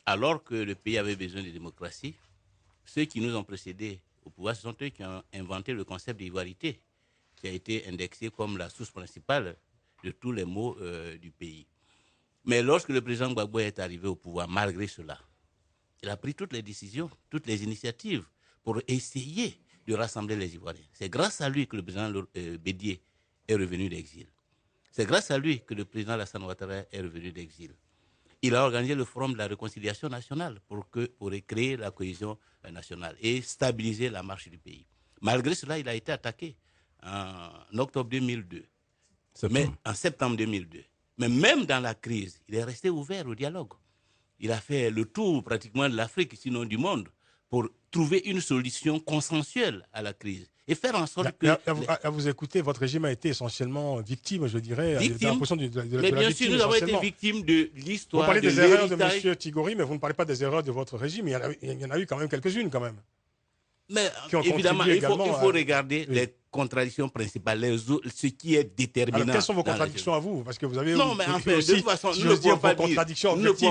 Speaker 3: alors que le pays avait besoin de démocratie, ceux qui nous ont précédés au pouvoir, ce sont eux qui ont inventé le concept d'ivoirité, qui a été indexé comme la source principale de tous les maux du pays. Mais lorsque le président Gbagbo est arrivé au pouvoir, malgré cela, il a pris toutes les décisions, toutes les initiatives pour essayer de rassembler les Ivoiriens. C'est grâce à lui que le président Bédié est revenu d'exil. C'est grâce à lui que le président Alassane Ouattara est revenu d'exil. Il a organisé le Forum de la réconciliation nationale pour créer la cohésion nationale et stabiliser la marche du pays. Malgré cela, il a été attaqué en octobre 2002, mais en septembre 2002. Mais même dans la crise, il est resté ouvert au dialogue. Il a fait le tour pratiquement de l'Afrique, sinon du monde, pour trouver une solution consensuelle à la crise et faire en sorte que...
Speaker 2: À vous écouter, votre régime a été essentiellement victime, je dirais.
Speaker 3: Victime. Mais bien sûr, nous avons été victimes de l'histoire.
Speaker 2: Vous parlez des erreurs de M. Tigori, mais vous ne parlez pas des erreurs de votre régime. Il y en a eu quand même quelques-unes, quand même.
Speaker 3: Mais évidemment, il faut regarder les contradictions principales, ce qui est déterminant.
Speaker 2: Alors, quelles sont vos contradictions à vous? Parce que vous avez...
Speaker 3: Non, mais en fait, de toute façon, nous ne pouvons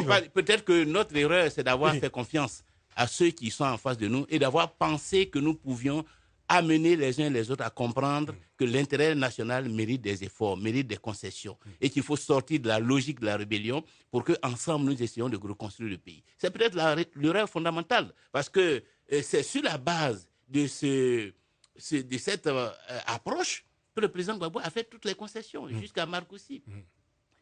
Speaker 3: pas dire... Peut-être que notre erreur, c'est d'avoir fait confiance à ceux qui sont en face de nous et d'avoir pensé que nous pouvions amener les uns et les autres à comprendre que l'intérêt national mérite des efforts, mérite des concessions et qu'il faut sortir de la logique de la rébellion pour qu'ensemble nous essayons de reconstruire le pays. C'est peut-être l'erreur fondamentale parce que c'est sur la base de cette approche que le président Gbagbo a fait toutes les concessions jusqu'à Marcoussi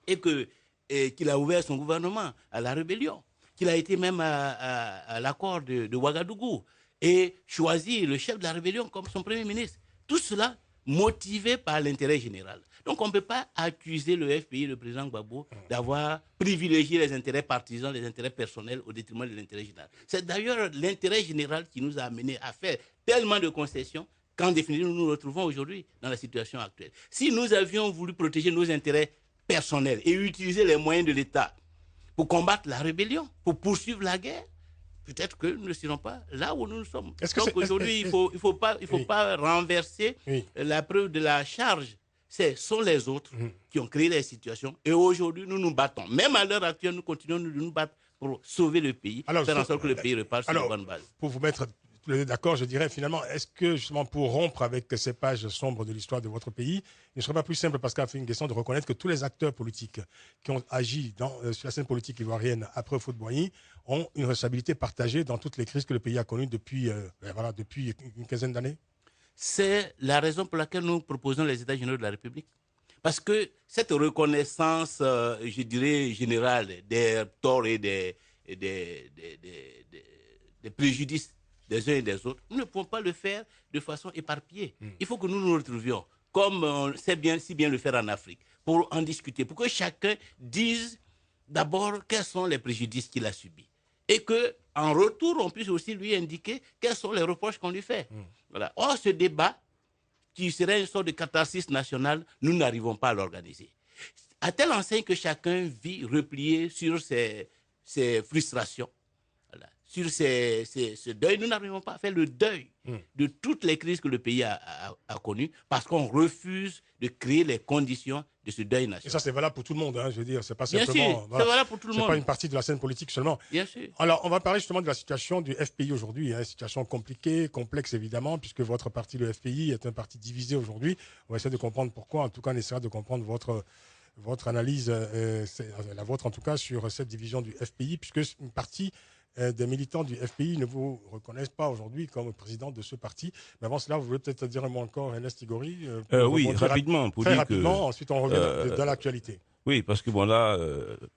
Speaker 3: et qu'il a ouvert son gouvernement à la rébellion, qu'il a été même à l'accord de Ouagadougou et choisi le chef de la rébellion comme son premier ministre. Tout cela motivé par l'intérêt général. Donc on ne peut pas accuser le FPI, le président Gbagbo, d'avoir privilégié les intérêts partisans, les intérêts personnels au détriment de l'intérêt général. C'est d'ailleurs l'intérêt général qui nous a amenés à faire tellement de concessions qu'en définitive nous nous retrouvons aujourd'hui dans la situation actuelle. Si nous avions voulu protéger nos intérêts personnels et utiliser les moyens de l'État pour combattre la rébellion, pour poursuivre la guerre, peut-être que nous ne serons pas là où nous sommes. Donc aujourd'hui, il ne faut pas renverser la preuve de la charge. Ce sont les autres qui ont créé les situations. Et aujourd'hui, nous nous battons. Même à l'heure actuelle, nous continuons de nous battre pour sauver le pays, faire en sorte que le pays reparte sur de bonnes bases.
Speaker 2: Pour vous mettre tous les deux d'accord, je dirais finalement, est-ce que justement pour rompre avec ces pages sombres de l'histoire de votre pays, il ne serait pas plus simple, Pascal Afingessa, de reconnaître que tous les acteurs politiques qui ont agi sur la scène politique ivoirienne après Houphouët-Boigny ont une responsabilité partagée dans toutes les crises que le pays a connues depuis une quinzaine d'années?
Speaker 3: C'est la raison pour laquelle nous proposons les États généraux de la République. Parce que cette reconnaissance, je dirais, générale des torts et des préjudices des uns et des autres, nous ne pouvons pas le faire de façon éparpillée. Il faut que nous nous retrouvions, comme on sait si bien le faire en Afrique, pour en discuter, pour que chacun dise d'abord quels sont les préjudices qu'il a subis. Et qu'en retour, on puisse aussi lui indiquer quels sont les reproches qu'on lui fait. Voilà. Or, ce débat, qui serait une sorte de catharsis nationale, nous n'arrivons pas à l'organiser. À telle enseigne que chacun vit replié sur ses frustrations, voilà, sur ce deuil. Nous n'arrivons pas à faire le deuil de toutes les crises que le pays a connues parce qu'on refuse de créer les conditions de ce deuil national.
Speaker 2: Et ça, c'est valable pour tout le monde, hein, je veux dire. C'est pas
Speaker 3: Bien
Speaker 2: simplement.
Speaker 3: sûr, c'est valable pour tout le monde.
Speaker 2: C'est pas une partie de la scène politique seulement.
Speaker 3: Bien sûr.
Speaker 2: Alors, on va parler justement de la situation du FPI aujourd'hui. Hein, situation compliquée, complexe évidemment, puisque votre parti, le FPI, est un parti divisé aujourd'hui. On va essayer de comprendre pourquoi. En tout cas, on essaiera de comprendre votre analyse, la vôtre en tout cas, sur cette division du FPI, puisque une partie des militants du FPI ne vous reconnaissent pas aujourd'hui comme président de ce parti. Mais avant cela, vous voulez peut-être dire un mot encore, Ernest Tigori
Speaker 4: Oui, rapidement.
Speaker 2: Très rapidement, ensuite on revient dans l'actualité.
Speaker 4: Oui, parce que bon là,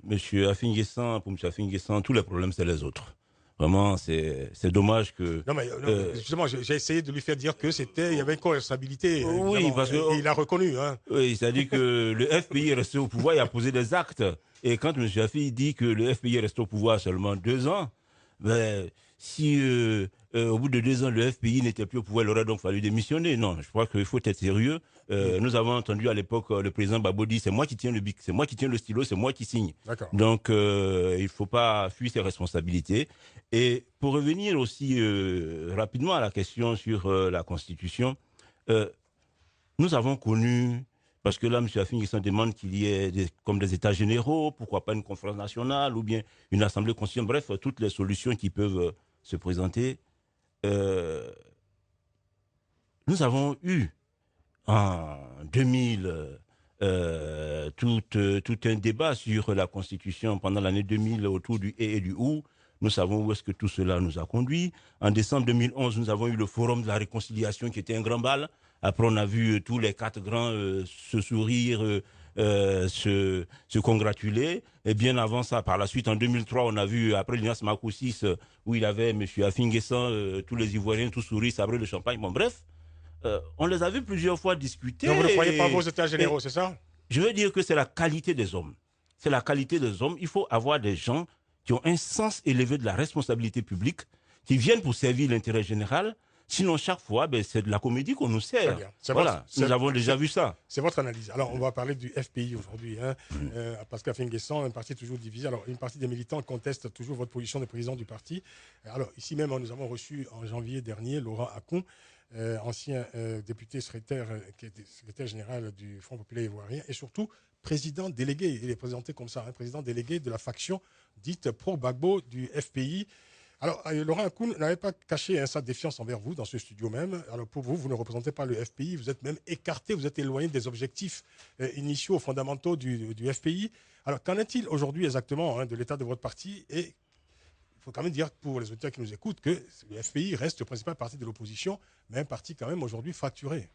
Speaker 4: pour M. Afingessa, tous les problèmes, c'est les autres. Vraiment, c'est dommage que...
Speaker 2: Non, mais justement, j'ai essayé de lui faire dire que il y avait une co-responsabilité.
Speaker 4: Oui, parce que...
Speaker 2: il a reconnu. Hein.
Speaker 4: Oui, c'est-à-dire que le FPI est resté au pouvoir, il a posé des actes. Et quand M. Afi dit que le FPI est resté au pouvoir seulement 2 ans, ben, si au bout de 2 ans, le FPI n'était plus au pouvoir, il aurait donc fallu démissionner. Non, je crois qu'il faut être sérieux. Nous avons entendu à l'époque le président Gbagbo dire c'est moi qui tiens le bic, c'est moi qui tiens le stylo, c'est moi qui signe. Donc, il ne faut pas fuir ses responsabilités. Et pour revenir aussi rapidement à la question sur la Constitution, nous avons connu, parce que là, M. Affinguesson demande qu'il y ait comme des États généraux, pourquoi pas une conférence nationale ou bien une assemblée constitutionnelle, bref, toutes les solutions qui peuvent se présenter. Nous avons eu en 2000 tout un débat sur la Constitution pendant l'année 2000 autour du et du ou. Nous savons où est-ce que tout cela nous a conduit. En décembre 2011, nous avons eu le forum de la réconciliation qui était un grand bal. Après, on a vu tous les 4 grands se sourire, se congratuler. Et bien avant ça, par la suite, en 2003, on a vu, après l'Ignace Makoussis, où il avait M. Affinguesson, tous les Ivoiriens, tous sourire, sabrer le champagne. Bon, bref, on les a vus plusieurs fois discuter.
Speaker 2: Donc vous ne croyez pas vos États généraux, c'est ça?
Speaker 4: Je veux dire que c'est la qualité des hommes. C'est la qualité des hommes. Il faut avoir des gens qui ont un sens élevé de la responsabilité publique, qui viennent pour servir l'intérêt général. Sinon, chaque fois, c'est de la comédie qu'on nous sert. Voilà, nous avons déjà vu ça.
Speaker 2: C'est votre analyse. Alors, on va parler du FPI aujourd'hui. Parce qu'Affinguesson, un parti toujours divisé. Alors, une partie des militants contestent toujours votre position de président du parti. Alors, ici même, nous avons reçu en janvier dernier Laurent Akon, ancien député secrétaire, qui était secrétaire général du Front populaire ivoirien, et surtout président délégué. Il est présenté comme ça, président délégué de la faction dite pro-Gbagbo du FPI. Alors, Laurent Akon n'avait pas caché sa défiance envers vous dans ce studio même. Alors, pour vous, vous ne représentez pas le FPI, vous êtes même écarté, vous êtes éloigné des objectifs initiaux, fondamentaux du FPI. Alors, qu'en est-il aujourd'hui exactement de l'état de votre parti? Et il faut quand même dire pour les auditeurs qui nous écoutent que le FPI reste le principal parti de l'opposition, mais un parti quand même aujourd'hui fracturé.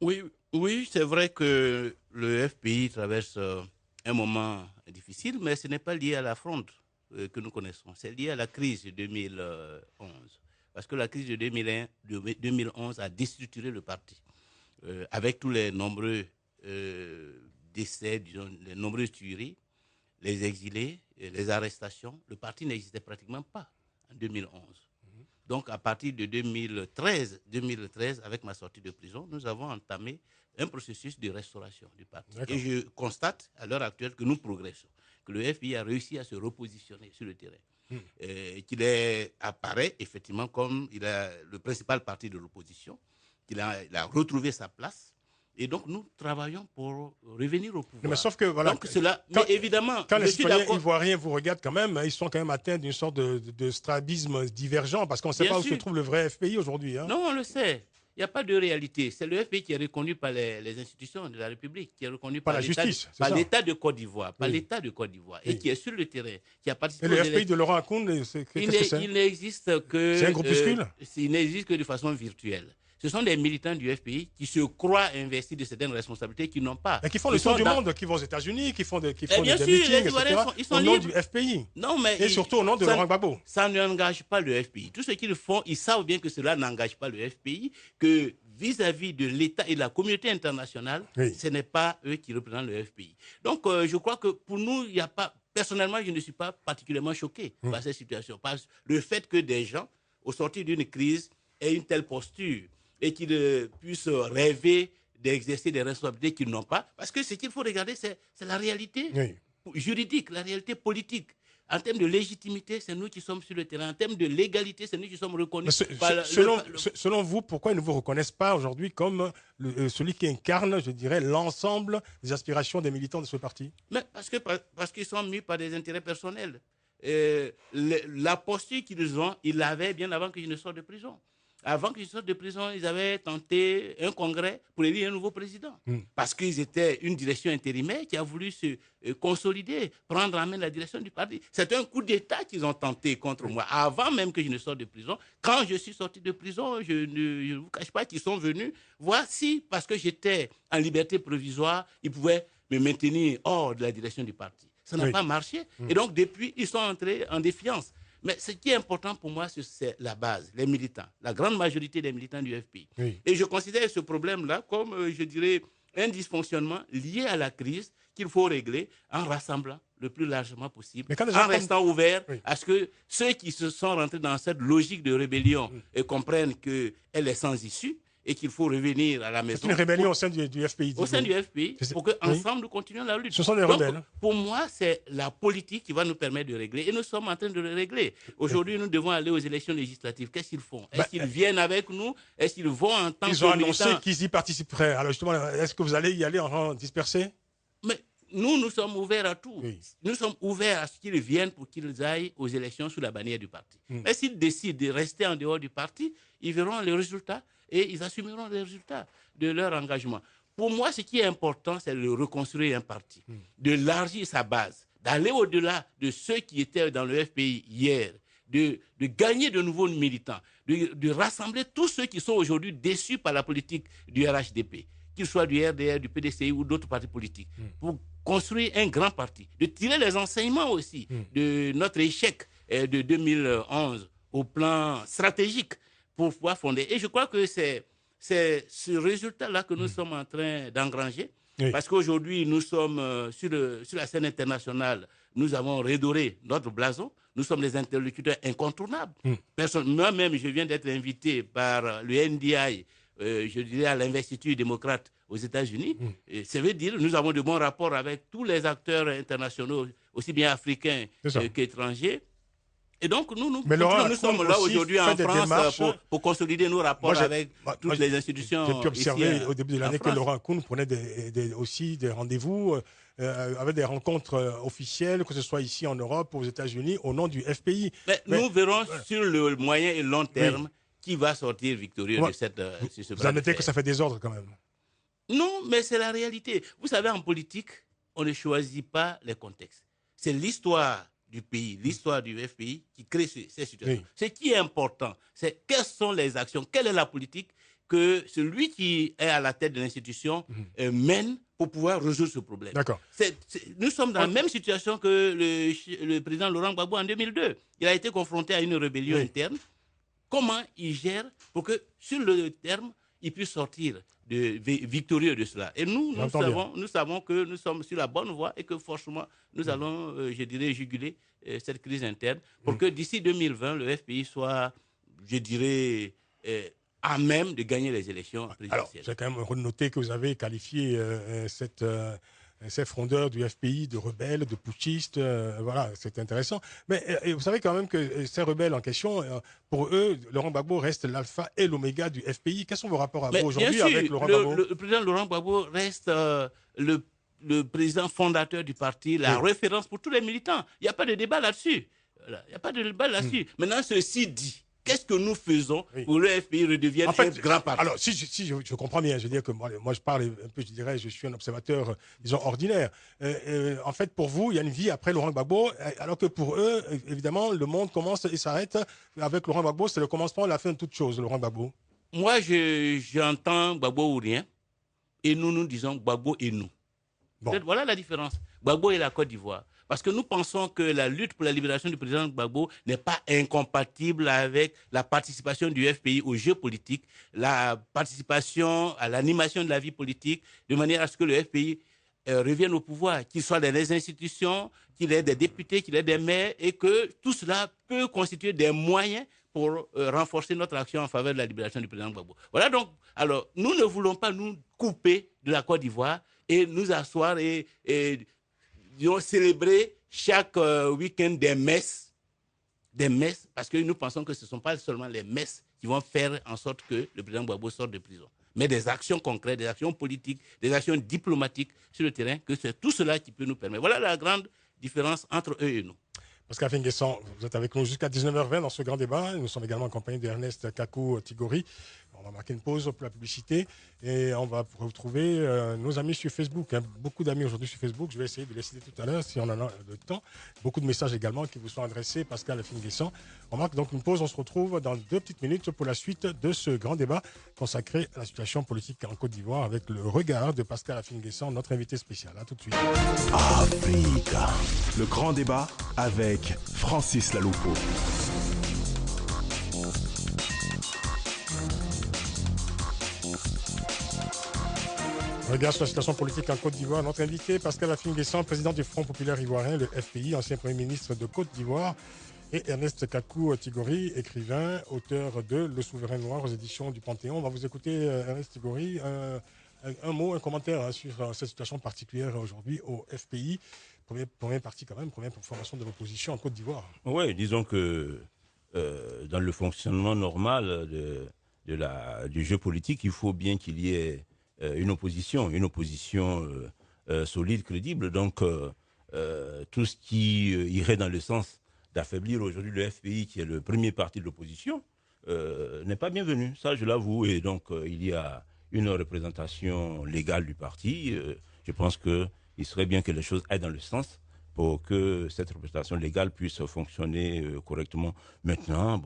Speaker 3: Oui, c'est vrai que le FPI traverse un moment difficile, mais ce n'est pas lié à la fronde que nous connaissons. C'est lié à la crise de 2011. Parce que la crise de 2011 a déstructuré le parti. Avec tous les nombreux décès, disons, les nombreuses tueries, les exilés, les arrestations, le parti n'existait pratiquement pas en 2011. Donc, à partir de 2013, avec ma sortie de prison, nous avons entamé un processus de restauration du parti. Et je constate à l'heure actuelle que nous progressons, que le FPI a réussi à se repositionner sur le terrain, qu'il apparaît effectivement comme le principal parti de l'opposition, qu'il a retrouvé sa place. Et donc, nous travaillons pour revenir au pouvoir.
Speaker 2: Mais sauf que, voilà,
Speaker 3: donc, mais évidemment,
Speaker 2: quand les citoyens ivoiriens vous regardent quand même, ils sont quand même atteints d'une sorte de strabisme divergent, parce qu'on ne sait pas où se trouve le vrai FPI aujourd'hui.
Speaker 3: Non, on le sait. Il n'y a pas de réalité. C'est le FPI qui est reconnu par les institutions de la République, qui est reconnu par
Speaker 2: la justice,
Speaker 3: par l'État de Côte d'Ivoire, et qui est sur le terrain, qui a participé.
Speaker 2: Et le FPI de Laurent Akon, qu'est-ce que c'est?
Speaker 3: Il n'existe que.
Speaker 2: C'est un groupuscule?
Speaker 3: Il n'existe que de façon virtuelle. Ce sont des militants du FPI qui se croient investis de certaines responsabilités qu'ils n'ont pas.
Speaker 2: Et qui font le tour du monde, qui vont aux États-Unis, qui font des meetings,
Speaker 3: etc.
Speaker 2: Ils sont au nom du FPI.
Speaker 3: Non, mais
Speaker 2: et surtout au nom de Laurent Gbagbo.
Speaker 3: Ça n'engage pas le FPI. Tout ce qu'ils font, ils savent bien que cela n'engage pas le FPI, que vis-à-vis de l'État et de la communauté internationale, ce n'est pas eux qui représentent le FPI. Donc, je crois que pour nous, il n'y a pas. Personnellement, je ne suis pas particulièrement choqué par cette situation. Parce que le fait que des gens, au sortir d'une crise, aient une telle posture et qu'ils puissent rêver d'exercer des responsabilités qu'ils n'ont pas. Parce que ce qu'il faut regarder, c'est la réalité juridique, la réalité politique. En termes de légitimité, c'est nous qui sommes sur le terrain. En termes de légalité, c'est nous qui sommes reconnus.
Speaker 2: Selon vous, pourquoi ils ne vous reconnaissent pas aujourd'hui comme celui qui incarne, je dirais, l'ensemble des aspirations des militants de ce parti?
Speaker 3: Mais parce qu'ils sont mis par des intérêts personnels. La posture qu'ils ont, ils l'avaient bien avant que je ne sorte de prison. Avant qu'ils sortent de prison, ils avaient tenté un congrès pour élire un nouveau président. Parce qu'ils étaient une direction intérimaire qui a voulu se consolider, prendre en main la direction du parti. C'est un coup d'État qu'ils ont tenté contre moi, avant même que je ne sorte de prison. Quand je suis sorti de prison, je ne vous cache pas qu'ils sont venus voir si, parce que j'étais en liberté provisoire, ils pouvaient me maintenir hors de la direction du parti. Ça n'a pas marché. Et donc, depuis, ils sont entrés en défiance. Mais ce qui est important pour moi, c'est la base, les militants, la grande majorité des militants du FPI. Et je considère ce problème-là comme, je dirais, un dysfonctionnement lié à la crise qu'il faut régler en rassemblant le plus largement possible,
Speaker 2: Mais quand
Speaker 3: en restant ouvert
Speaker 2: oui.
Speaker 3: à ce que ceux qui se sont rentrés dans cette logique de rébellion comprennent qu'elle est sans issue et qu'il faut revenir à la maison.
Speaker 2: C'est une rébellion au sein du FPI.
Speaker 3: Au sein du FPI, pour qu'ensemble nous continuions la lutte.
Speaker 2: Ce sont des
Speaker 3: Donc,
Speaker 2: rebelles.
Speaker 3: pour moi, c'est la politique qui va nous permettre de régler. Et nous sommes en train de le régler. Aujourd'hui, nous devons aller aux élections législatives. Qu'est-ce qu'ils font? Est-ce qu'ils viennent avec nous? Est-ce qu'ils vont en tant que
Speaker 2: Ils ont annoncé
Speaker 3: militants?
Speaker 2: qu'ils y participeraient. Alors justement, est-ce que vous allez y aller en rang dispersé?
Speaker 3: Mais nous sommes ouverts à tout.
Speaker 2: Oui.
Speaker 3: Nous sommes ouverts à ce qu'ils viennent pour qu'ils aillent aux élections sous la bannière du parti. Mais s'ils décident de rester en dehors du parti, ils verront les résultats et ils assumeront les résultats de leur engagement. Pour moi, ce qui est important, c'est de reconstruire un parti, d'élargir sa base, d'aller au-delà de ceux qui étaient dans le FPI hier, de gagner de nouveaux militants, de rassembler tous ceux qui sont aujourd'hui déçus par la politique du RHDP, qu'ils soient du RDR, du PDCI ou d'autres partis politiques, pour construire un grand parti, de tirer les enseignements aussi de notre échec de 2011 au plan stratégique pour pouvoir fonder. Et je crois que c'est ce résultat-là que nous sommes en train d'engranger.
Speaker 2: Oui.
Speaker 3: Parce qu'aujourd'hui, nous sommes sur la scène internationale, nous avons redoré notre blason. Nous sommes des interlocuteurs incontournables. Moi-même, je viens d'être invité par le NDI, je dirais à l'investiture démocrate aux États-Unis. Ça veut dire que nous avons de bons rapports avec tous les acteurs internationaux, aussi bien africains qu'étrangers. Et donc, nous sommes là aujourd'hui en France pour consolider nos rapports avec toutes les institutions.
Speaker 2: J'ai pu observer au début de l'année que
Speaker 3: France.
Speaker 2: Laurent Koun prenait aussi des rendez-vous, avec des rencontres officielles, que ce soit ici en Europe, aux États-Unis, au nom du FPI.
Speaker 3: Mais nous verrons sur le moyen et long terme qui va sortir victorieux de ce
Speaker 2: Vous admettez que ça fait désordre quand même.
Speaker 3: Non, mais c'est la réalité. Vous savez, en politique, on ne choisit pas les contextes. C'est l'histoire du pays, l'histoire du FPI qui crée ces situations. Ce qui est important, c'est quelles sont les actions, quelle est la politique que celui qui est à la tête de l'institution mène pour pouvoir résoudre ce problème.
Speaker 2: D'accord.
Speaker 3: Nous sommes dans la même situation que le président Laurent Gbagbo en 2002. Il a été confronté à une rébellion interne. Comment il gère pour que, sur le terme, il puisse sortir victorieux de cela. Et nous savons que nous sommes sur la bonne voie et que forcément, nous allons, je dirais, juguler cette crise interne pour que d'ici 2020, le FPI soit, je dirais, à même de gagner les élections présidentielles.
Speaker 2: Alors, j'ai quand même noté que vous avez qualifié ces frondeurs du FPI de rebelles, de putschistes. Voilà, c'est intéressant. Mais vous savez quand même que ces rebelles en question, pour eux, Laurent Gbagbo reste l'alpha et l'oméga du FPI. Quels sont vos rapports à vous aujourd'hui avec Laurent Gbagbo?
Speaker 3: Le président Laurent Gbagbo reste le président fondateur du parti, la référence pour tous les militants. Il n'y a pas de débat là-dessus. Il n'y a pas de débat là-dessus. Maintenant, ceci dit, qu'est-ce que nous faisons pour le FPI redevienne un grand parti?
Speaker 2: Alors, si je comprends bien, je veux dire que moi je parle un peu, je dirais, je suis un observateur, disons, ordinaire. En fait, pour vous, il y a une vie après Laurent Gbagbo, alors que pour eux, évidemment, le monde commence et s'arrête. Avec Laurent Gbagbo, c'est le commencement et la fin de toute chose, Laurent Gbagbo.
Speaker 3: Moi, j'entends Gbagbo ou rien, et nous disons Gbagbo et nous.
Speaker 2: Bon.
Speaker 3: Voilà la différence. Gbagbo et la Côte d'Ivoire. Parce que nous pensons que la lutte pour la libération du président Gbagbo n'est pas incompatible avec la participation du FPI au jeu politique, la participation à l'animation de la vie politique, de manière à ce que le FPI revienne au pouvoir, qu'il soit dans les institutions, qu'il ait des députés, qu'il ait des maires, et que tout cela peut constituer des moyens pour renforcer notre action en faveur de la libération du président Gbagbo. Voilà donc, alors, nous ne voulons pas nous couper de la Côte d'Ivoire et nous asseoir et disons, célébrer chaque week-end des messes, parce que nous pensons que ce ne sont pas seulement les messes qui vont faire en sorte que le président Gbagbo sorte de prison, mais des actions concrètes, des actions politiques, des actions diplomatiques sur le terrain, que c'est tout cela qui peut nous permettre. Voilà la grande différence entre eux et nous.
Speaker 2: Pascal Afin-Guessan, vous êtes avec nous jusqu'à 19h20 dans ce grand débat. Nous sommes également accompagnés d'Ernest Kakou Tigori. On va marquer une pause pour la publicité et on va retrouver nos amis sur Facebook. Beaucoup d'amis aujourd'hui sur Facebook. Je vais essayer de les citer tout à l'heure si on en a le temps. Beaucoup de messages également qui vous sont adressés, Pascal Afin-Guessan. On marque donc une pause. On se retrouve dans 2 petites minutes pour la suite de ce grand débat consacré à la situation politique en Côte d'Ivoire avec le regard de Pascal Afin-Guessan, notre invité spécial. À tout de suite.
Speaker 1: Africa. Le grand débat avec Francis Laloupo.
Speaker 2: Regarde sur la situation politique en Côte d'Ivoire. Notre invité, Pascal Affi-N'Guessan, président du Front populaire ivoirien, le FPI, ancien Premier ministre de Côte d'Ivoire, et Ernest Kakou Tigori, écrivain, auteur de Le Souverain Noir aux éditions du Panthéon. On va vous écouter, Ernest Tigori. Un mot, un commentaire sur cette situation particulière aujourd'hui au FPI. Première partie quand même, première formation de l'opposition en Côte d'Ivoire.
Speaker 4: Oui, disons que dans le fonctionnement normal du jeu politique, il faut bien qu'il y ait une opposition solide, crédible. Donc, tout ce qui irait dans le sens d'affaiblir aujourd'hui le FPI, qui est le premier parti de l'opposition, n'est pas bienvenu. Ça, je l'avoue. Et donc, il y a une représentation légale du parti. Je pense qu'il serait bien que les choses aillent dans le sens pour que cette représentation légale puisse fonctionner correctement. Maintenant,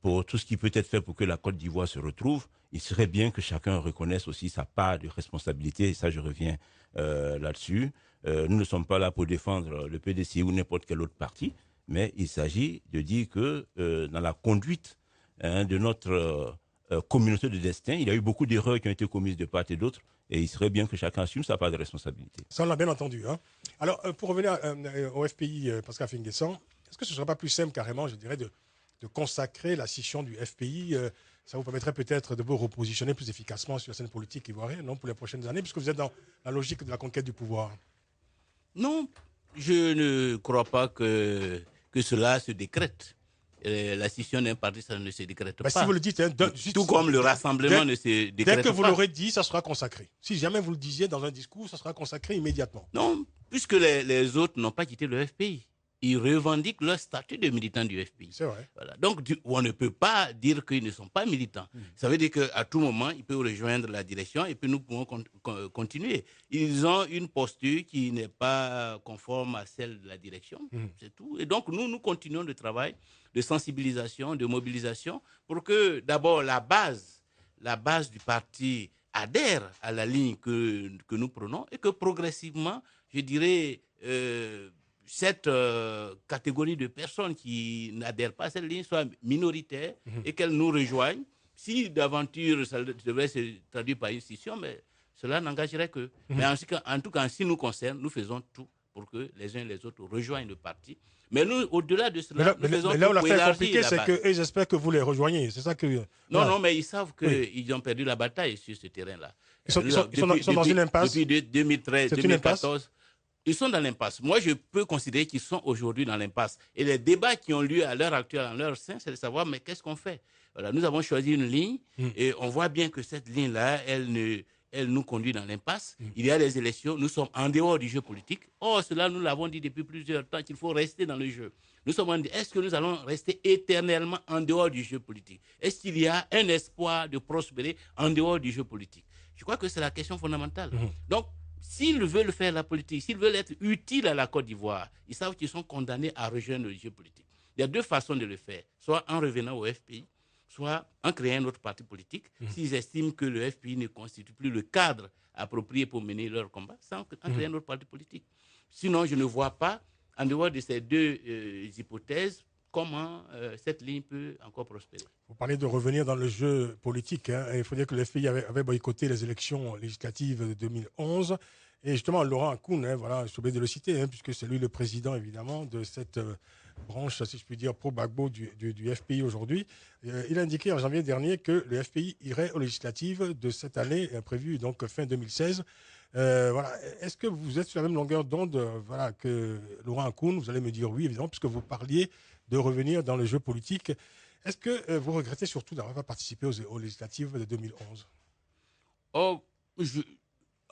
Speaker 4: pour tout ce qui peut être fait pour que la Côte d'Ivoire se retrouve, il serait bien que chacun reconnaisse aussi sa part de responsabilité. Et ça, je reviens là-dessus. Nous ne sommes pas là pour défendre le PDC ou n'importe quel autre parti, mais il s'agit de dire que dans la conduite de notre communauté de destin, il y a eu beaucoup d'erreurs qui ont été commises de part et d'autre, et il serait bien que chacun assume sa part de responsabilité.
Speaker 2: Ça, on l'a bien entendu. Hein. Alors, pour revenir au FPI, Pascal Affi-N'Guessan, est-ce que ce ne serait pas plus simple, carrément, je dirais, de consacrer la scission du FPI? Ça vous permettrait peut-être de vous repositionner plus efficacement sur la scène politique ivoirienne, non, pour les prochaines années, puisque vous êtes dans la logique de la conquête du pouvoir.
Speaker 3: Non, je ne crois pas que cela se décrète. La scission d'un parti, ça ne se décrète pas.
Speaker 2: Si vous le dites, hein,
Speaker 3: tout comme le rassemblement ne se décrète pas.
Speaker 2: Dès que vous l'aurez dit, ça sera consacré. Si jamais vous le disiez dans un discours, ça sera consacré immédiatement.
Speaker 3: Non, puisque les autres n'ont pas quitté le FPI. Ils revendiquent leur statut de militant du FPI.
Speaker 2: C'est vrai.
Speaker 3: Voilà. Donc, on ne peut pas dire qu'ils ne sont pas militants. Ça veut dire qu'à tout moment, ils peuvent rejoindre la direction et puis nous pouvons continuer. Ils ont une posture qui n'est pas conforme à celle de la direction. C'est tout. Et donc, nous continuons le travail de sensibilisation, de mobilisation pour que, d'abord, la base du parti adhère à la ligne que nous prenons et que progressivement, je dirais, cette catégorie de personnes qui n'adhèrent pas à cette ligne soit minoritaire et qu'elles nous rejoignent. Si d'aventure ça devrait se traduire par une scission, mais cela n'engagerait que. Mais en tout cas, en ce qui nous concerne, nous faisons tout pour que les uns et les autres rejoignent le parti. Mais nous, au-delà de cela, nous faisons tout pour élargir la base. Mais là où l'affaire compliquée,
Speaker 2: c'est qu'eux, ils espèrent que vous les rejoignez. C'est ça que...
Speaker 3: Non, mais ils savent qu'ils ont perdu la bataille sur ce terrain-là.
Speaker 2: Ils sont dans une impasse.
Speaker 3: Depuis 2013,
Speaker 2: c'est
Speaker 3: 2014... Ils sont dans l'impasse. Moi, je peux considérer qu'ils sont aujourd'hui dans l'impasse. Et les débats qui ont lieu à l'heure actuelle en leur sein, c'est de savoir, mais qu'est-ce qu'on fait? Voilà, nous avons choisi une ligne et on voit bien que cette ligne-là, elle nous conduit dans l'impasse. Il y a des élections, nous sommes en dehors du jeu politique. Or, cela, nous l'avons dit depuis plusieurs temps qu'il faut rester dans le jeu. Nous sommes en dit, est-ce que nous allons rester éternellement en dehors du jeu politique? Est-ce qu'il y a un espoir de prospérer en dehors du jeu politique? Je crois que c'est la question fondamentale. Donc, s'ils veulent faire la politique, s'ils veulent être utiles à la Côte d'Ivoire, ils savent qu'ils sont condamnés à rejoindre le jeu politique. Il y a deux façons de le faire, soit en revenant au FPI, soit en créant un autre parti politique, s'ils estiment que le FPI ne constitue plus le cadre approprié pour mener leur combat, c'est en créant un autre parti politique. Sinon, je ne vois pas, en dehors de ces deux hypothèses, comment cette ligne peut encore prospérer.
Speaker 2: Vous parlez de revenir dans le jeu politique. Hein, il faut dire que le FPI avait boycotté les élections législatives de 2011. Et justement, Laurent Akoun, voilà, je suis obligé de le citer, puisque c'est lui le président, évidemment, de cette branche, si je puis dire, pro-Gbagbo du FPI aujourd'hui. Il a indiqué en janvier dernier que le FPI irait aux législatives de cette année, prévue donc fin 2016. Voilà. Est-ce que vous êtes sur la même longueur d'onde voilà, que Laurent Akoun? Vous allez me dire oui, évidemment, puisque vous parliez de revenir dans le jeu politique. Est-ce que vous regrettez surtout d'avoir pas participé aux législatives de 2011?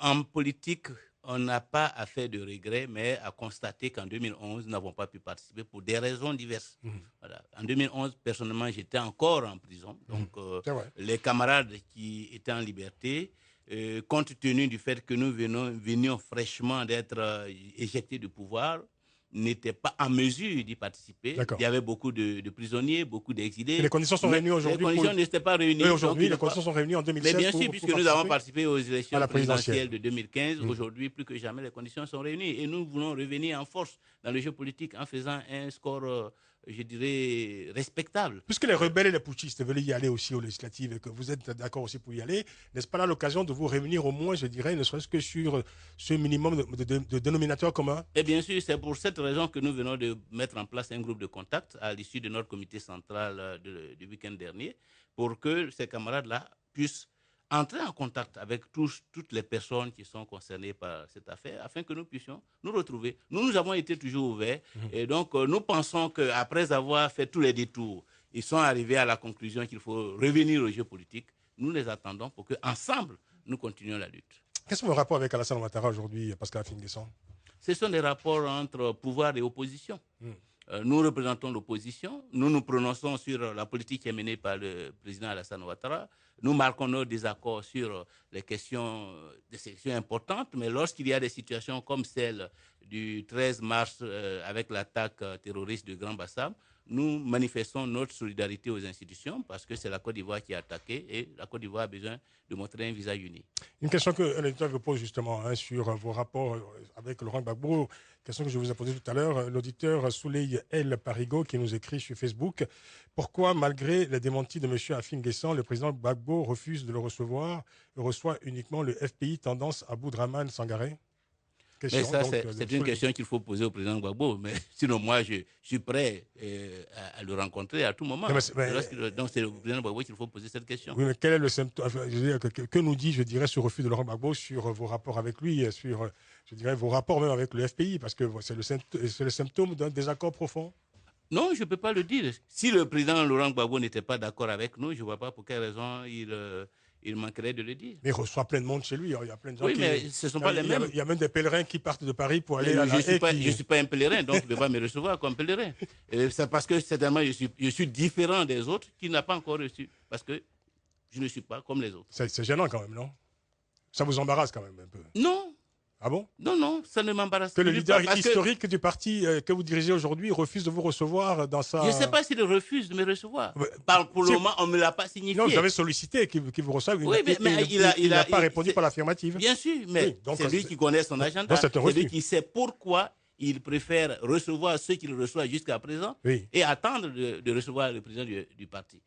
Speaker 3: En politique, on n'a pas à faire de regrets, mais à constater qu'en 2011, nous n'avons pas pu participer pour des raisons diverses. Voilà. En 2011, personnellement, j'étais encore en prison. Donc, les camarades qui étaient en liberté, compte tenu du fait que nous venions fraîchement d'être éjectés du pouvoir, n'étaient pas en mesure d'y participer. Il y avait beaucoup de prisonniers, beaucoup d'exilés.
Speaker 2: Et les conditions sont réunies aujourd'hui.
Speaker 3: Les conditions n'étaient pas réunies.
Speaker 2: Oui, aujourd'hui, les conditions sont réunies en 2016.
Speaker 3: Mais bien sûr, puisque nous avons participé aux élections présidentielles de 2015, aujourd'hui, plus que jamais, les conditions sont réunies. Et nous voulons revenir en force dans le jeu politique en faisant un score, je dirais, respectable.
Speaker 2: Puisque les rebelles et les putschistes veulent y aller aussi aux législatives et que vous êtes d'accord aussi pour y aller, n'est-ce pas là l'occasion de vous réunir au moins, je dirais, ne serait-ce que sur ce minimum de dénominateur commun?
Speaker 3: Et bien sûr, c'est pour cette raison que nous venons de mettre en place un groupe de contact à l'issue de notre comité central du week-end dernier pour que ces camarades-là puissent entrer en contact avec toutes les personnes qui sont concernées par cette affaire afin que nous puissions nous retrouver. Nous avons été toujours ouverts et donc nous pensons qu'après avoir fait tous les détours, ils sont arrivés à la conclusion qu'il faut revenir au jeu politique. Nous les attendons pour qu'ensemble, nous continuions la lutte.
Speaker 2: Quels sont vos rapports avec Alassane Ouattara aujourd'hui, Pascal Affi-N'Guessan?
Speaker 3: Ce sont des rapports entre pouvoir et opposition. Nous représentons l'opposition, nous nous prononçons sur la politique qui est menée par le président Alassane Ouattara, nous marquons nos désaccords sur des questions importantes, mais lorsqu'il y a des situations comme celle du 13 mars avec l'attaque terroriste de Grand Bassam, nous manifestons notre solidarité aux institutions parce que c'est la Côte d'Ivoire qui est attaquée et la Côte d'Ivoire a besoin de montrer un visage uni.
Speaker 2: Une question que l'éditeur vous pose justement sur vos rapports avec Laurent Gbagbo, question que je vous ai posée tout à l'heure, l'auditeur Souley El Parigo qui nous écrit sur Facebook. Pourquoi, malgré les démentis de M. Affi-N'Guessan, le président Gbagbo refuse de le recevoir et reçoit uniquement le FPI tendance à Abdourahmane Sangaré?
Speaker 3: Mais ça, c'est une question qu'il faut poser au président Gbagbo. Mais sinon, moi, je suis prêt à le rencontrer à tout moment. Donc, c'est le président Gbagbo qu'il faut poser cette question.
Speaker 2: Oui, mais quel est le symptôme? Que nous dit, je dirais, ce refus de Laurent Gbagbo sur vos rapports avec lui, sur, je dirais, vos rapports même avec le FPI? Parce que c'est le symptôme d'un désaccord profond.
Speaker 3: Non, je ne peux pas le dire. Si le président Laurent Gbagbo n'était pas d'accord avec nous, je ne vois pas pour quelle raison il manquerait de le dire.
Speaker 2: Mais il reçoit plein de monde chez lui. Il y a plein de gens
Speaker 3: oui, mais ce ne sont pas les mêmes.
Speaker 2: Il y a même des pèlerins qui partent de Paris pour aller à la
Speaker 3: Je ne suis pas un pèlerin, donc il ne peut pas me recevoir comme pèlerin. C'est parce que certainement je suis différent des autres qui n'a pas encore reçu. Parce que je ne suis pas comme les autres.
Speaker 2: C'est gênant quand même, non? Ça vous embarrasse quand même un peu?
Speaker 3: Non.
Speaker 2: Ah bon?
Speaker 3: Non, ça ne m'embarrasse pas.
Speaker 2: Que le leader historique du parti que vous dirigez aujourd'hui refuse de vous recevoir dans sa...
Speaker 3: Je ne sais pas s'il refuse de me recevoir. Pour le moment, on ne me l'a pas signifié.
Speaker 2: Non, vous avez sollicité qu'il vous reçoive.
Speaker 3: Oui, mais il
Speaker 2: n'a pas répondu par l'affirmative.
Speaker 3: Bien sûr, mais c'est lui qui connaît son agenda. C'est lui qui sait pourquoi il préfère recevoir ceux qu'il reçoit jusqu'à présent et attendre de recevoir le président du parti.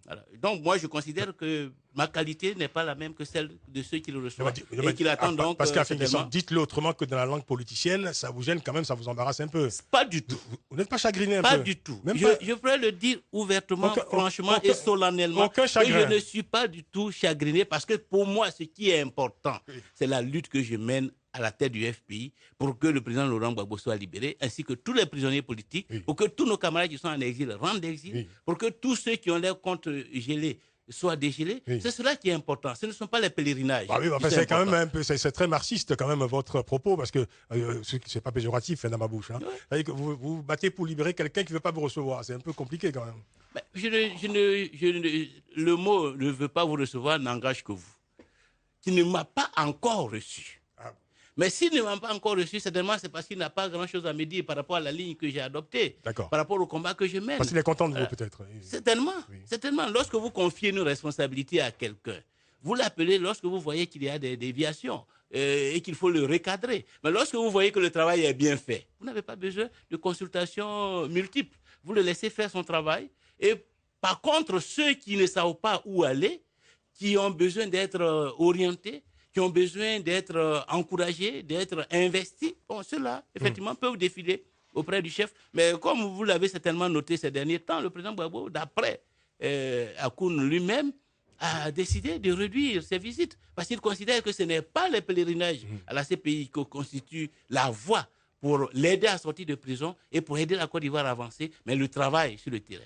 Speaker 3: Alors, donc, moi, je considère que ma qualité n'est pas la même que celle de ceux qui le reçoivent et qui l'attendent donc.
Speaker 2: Parce qu'à dites-le autrement que dans la langue politicienne, ça vous gêne quand même, ça vous embarrasse un peu.
Speaker 3: Pas du tout.
Speaker 2: Vous n'êtes pas chagriné un peu?
Speaker 3: Pas du tout. Je pourrais le dire ouvertement, franchement et solennellement.
Speaker 2: Aucun chagrin.
Speaker 3: Je ne suis pas du tout chagriné parce que pour moi, ce qui est important, c'est la lutte que je mène à la tête du FPI pour que le président Laurent Gbagbo soit libéré, ainsi que tous les prisonniers politiques, pour que tous nos camarades qui sont en exil rentrent d'exil, pour que tous ceux qui ont leurs comptes gelés soient dégelés. C'est cela qui est important. Ce ne sont pas les pèlerinages.
Speaker 2: Bah oui, enfin, c'est quand même un peu, c'est très marxiste quand même votre propos, parce que c'est pas péjoratif dans ma bouche. Hein. Que vous vous battez pour libérer quelqu'un qui ne veut pas vous recevoir. C'est un peu compliqué quand même.
Speaker 3: Mais le mot ne veut pas vous recevoir n'engage que vous, qui ne m'a pas encore reçu. Mais s'il ne m'a pas encore reçu, certainement, c'est parce qu'il n'a pas grand-chose à me dire par rapport à la ligne que j'ai adoptée, par rapport au combat que je mène.
Speaker 2: Parce qu'il est content de vous, peut-être.
Speaker 3: Certainement. Certainement. Lorsque vous confiez une responsabilité à quelqu'un, vous l'appelez lorsque vous voyez qu'il y a des déviations et qu'il faut le recadrer. Mais lorsque vous voyez que le travail est bien fait, vous n'avez pas besoin de consultations multiples. Vous le laissez faire son travail. Et par contre, ceux qui ne savent pas où aller, qui ont besoin d'être orientés, qui ont besoin d'être encouragés, d'être investis, bon, ceux-là, effectivement, peuvent défiler auprès du chef. Mais comme vous l'avez certainement noté ces derniers temps, le président Gbagbo, d'après Akoun lui-même, a décidé de réduire ses visites parce qu'il considère que ce n'est pas les pèlerinages à la CPI qui constituent la voie pour l'aider à sortir de prison et pour aider la Côte d'Ivoire à avancer, mais le travail sur le terrain.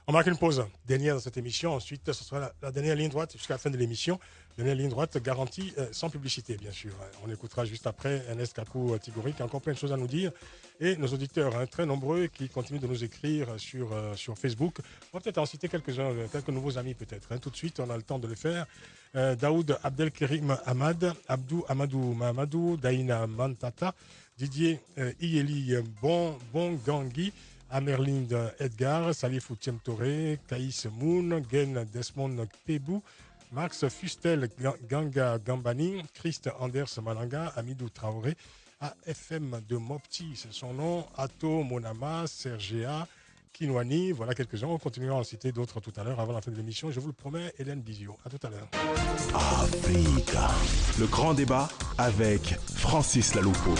Speaker 2: On marque une pause dernière dans cette émission. Ensuite, ce sera la dernière ligne droite jusqu'à la fin de l'émission. Dernière ligne droite garantie sans publicité, bien sûr. On écoutera juste après Ernest Kakou Tigori qui a encore plein de choses à nous dire. Et nos auditeurs, très nombreux, qui continuent de nous écrire sur Facebook. On va peut-être en citer quelques-uns, quelques nouveaux amis peut-être. Tout de suite, on a le temps de le faire. Daoud Abdelkerim Ahmad, Abdou Amadou Mahamadou, Daïna Mantata, Didier Iyeli Bongangui, Amerlind Edgar, Salif Outiem Toré, Kaïs Moon, Gen Desmond Pebou, Max Fustel Ganga Gambani, Christ Anders Malanga, Amidou Traoré, AFM de Mopti, c'est son nom, Ato Monama, Sergea, Kinwani. Voilà quelques-uns. On continuera à en citer d'autres tout à l'heure avant la fin de l'émission. Je vous le promets, Hélène Bizio. À tout à l'heure.
Speaker 1: Africa. Le grand débat avec Francis Laloupo.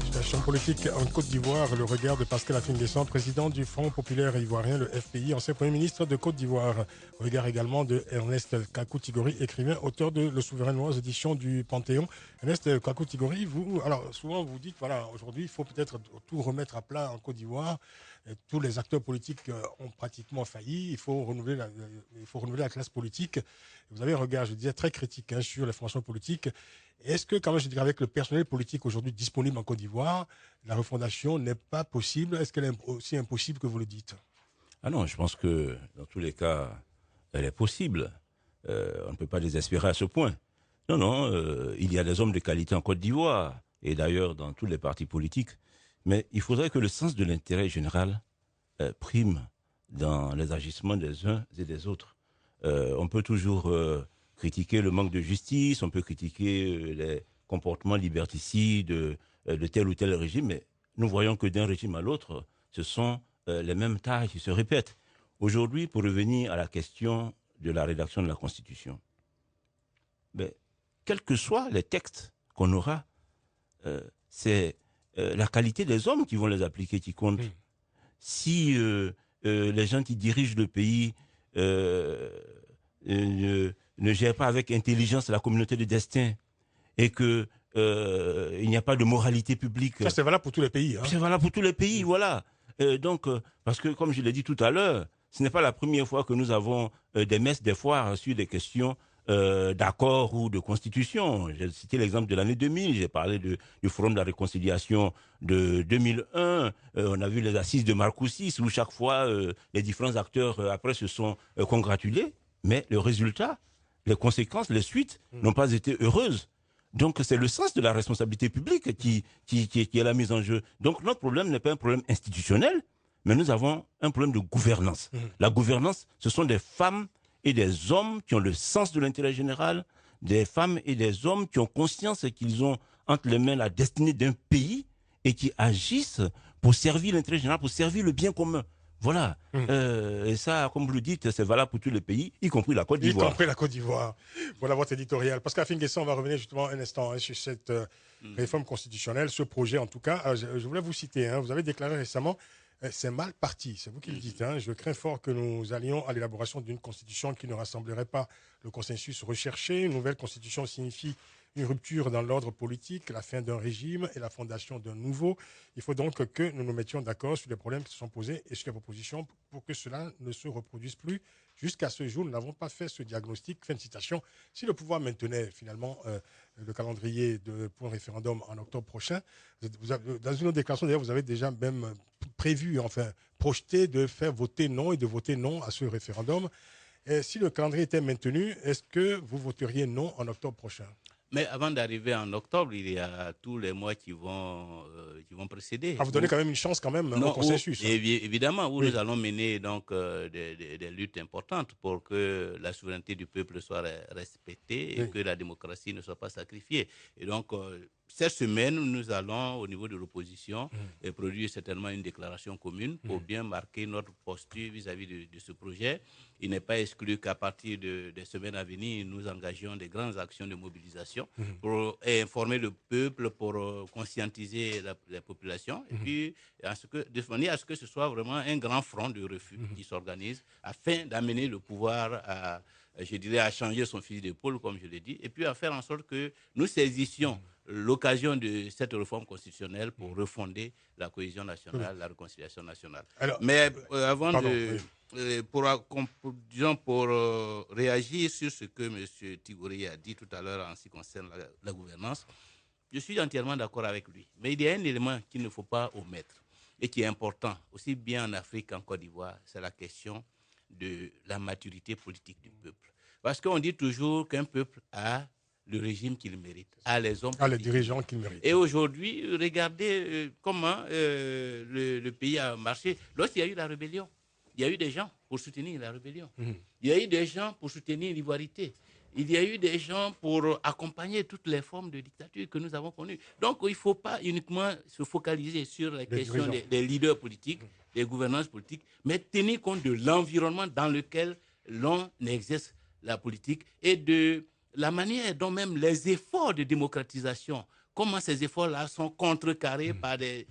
Speaker 2: Situation politique en Côte d'Ivoire, le regard de Pascal Afin-Guessan, président du Front populaire ivoirien, le FPI, ancien Premier ministre de Côte d'Ivoire. Regard également de Ernest Kakou-Tigori, écrivain, auteur de Le Souverain Noir, édition du Panthéon. Ernest Kakou-Tigori, alors souvent vous dites, voilà, aujourd'hui il faut peut-être tout remettre à plat en Côte d'Ivoire. Tous les acteurs politiques ont pratiquement failli. Il faut renouveler la classe politique. Vous avez un regard, je disais, très critique sur les formations politiques. Est-ce que, quand même, je dirais, avec le personnel politique aujourd'hui disponible en Côte d'Ivoire, la refondation n'est pas possible? Est-ce qu'elle est aussi impossible que vous le dites?
Speaker 4: Ah non, je pense que dans tous les cas, elle est possible. On ne peut pas désespérer à ce point. Non, il y a des hommes de qualité en Côte d'Ivoire, et d'ailleurs dans tous les partis politiques. Mais il faudrait que le sens de l'intérêt général prime dans les agissements des uns et des autres. On peut toujours critiquer le manque de justice, on peut critiquer les comportements liberticides de tel ou tel régime, mais nous voyons que d'un régime à l'autre, ce sont les mêmes tâches qui se répètent. Aujourd'hui, pour revenir à la question de la rédaction de la Constitution, quels que soient les textes qu'on aura, c'est la qualité des hommes qui vont les appliquer qui compte. Si les gens qui dirigent le pays ne gèrent pas avec intelligence la communauté de destin et que il n'y a pas de moralité publique.
Speaker 2: Ça, c'est valable pour tous les pays.
Speaker 4: C'est valable pour tous les pays, voilà. Parce que, comme je l'ai dit tout à l'heure, ce n'est pas la première fois que nous avons des messes, des foires sur des questions d'accord ou de constitution. J'ai cité l'exemple de l'année 2000, j'ai parlé du Forum de la réconciliation de 2001, on a vu les assises de Marcoussis où chaque fois les différents acteurs après se sont congratulés, mais le résultat, les conséquences, les suites n'ont pas été heureuses. Donc c'est le sens de la responsabilité publique qui est la mise en jeu. Donc notre problème n'est pas un problème institutionnel, mais nous avons un problème de gouvernance. La gouvernance, ce sont des femmes et des hommes qui ont le sens de l'intérêt général, des femmes et des hommes qui ont conscience qu'ils ont entre les mains la destinée d'un pays et qui agissent pour servir l'intérêt général, pour servir le bien commun. Voilà. Et ça, comme vous le dites, c'est valable pour tous les pays, y compris la Côte d'Ivoire.
Speaker 2: Y compris la Côte d'Ivoire. Voilà votre éditorial. Pascal Afin-Guessan, on va revenir justement un instant sur cette réforme constitutionnelle, ce projet en tout cas. Je voulais vous citer, vous avez déclaré récemment c'est mal parti, c'est vous qui le dites. Je crains fort que nous allions à l'élaboration d'une constitution qui ne rassemblerait pas le consensus recherché. Une nouvelle constitution signifie une rupture dans l'ordre politique, la fin d'un régime et la fondation d'un nouveau. Il faut donc que nous nous mettions d'accord sur les problèmes qui se sont posés et sur les propositions pour que cela ne se reproduise plus. Jusqu'à ce jour, nous n'avons pas fait ce diagnostic. Fin de citation. Si le pouvoir maintenait finalement le calendrier pour un référendum en octobre prochain, dans une autre déclaration, d'ailleurs, vous avez déjà même prévu, projeté de faire voter non et de voter non à ce référendum. Et si le calendrier était maintenu, est-ce que vous voteriez non en octobre prochain?
Speaker 3: Mais avant d'arriver en octobre, il y a tous les mois qui vont précéder.
Speaker 2: Vous donnez quand même une chance au consensus.
Speaker 3: Évidemment, où nous allons mener donc des luttes importantes pour que la souveraineté du peuple soit respectée et que la démocratie ne soit pas sacrifiée. Et donc, cette semaine, nous allons, au niveau de l'opposition, produire certainement une déclaration commune pour bien marquer notre posture vis-à-vis de ce projet. Il n'est pas exclu qu'à partir des semaines à venir, nous engagions des grandes actions de mobilisation pour informer le peuple, pour conscientiser la population, et puis de manière à ce que ce soit vraiment un grand front de refus qui s'organise afin d'amener le pouvoir à changer son fusil d'épaule, comme je l'ai dit, et puis à faire en sorte que nous saisissions l'occasion de cette réforme constitutionnelle pour refonder la cohésion nationale, la réconciliation nationale. Alors, mais avant pour réagir sur ce que M. Tigori a dit tout à l'heure en ce qui concerne la gouvernance, je suis entièrement d'accord avec lui. Mais il y a un élément qu'il ne faut pas omettre et qui est important, aussi bien en Afrique qu'en Côte d'Ivoire, c'est la question de la maturité politique du peuple. Parce qu'on dit toujours qu'un peuple a le régime qu'il mérite, a les hommes
Speaker 2: les dirigeants qu'il mérite.
Speaker 3: Et aujourd'hui, regardez comment le pays a marché. Lorsqu'il y a eu la rébellion, il y a eu des gens pour soutenir la rébellion. Il y a eu des gens pour soutenir l'ivoirité. il y a eu des gens pour accompagner toutes les formes de dictature que nous avons connues. Donc, il ne faut pas uniquement se focaliser sur la question des leaders politiques, des gouvernances politiques, mais tenir compte de l'environnement dans lequel l'on exerce la politique et de la manière dont même les efforts de démocratisation, comment ces efforts-là sont contrecarrés par des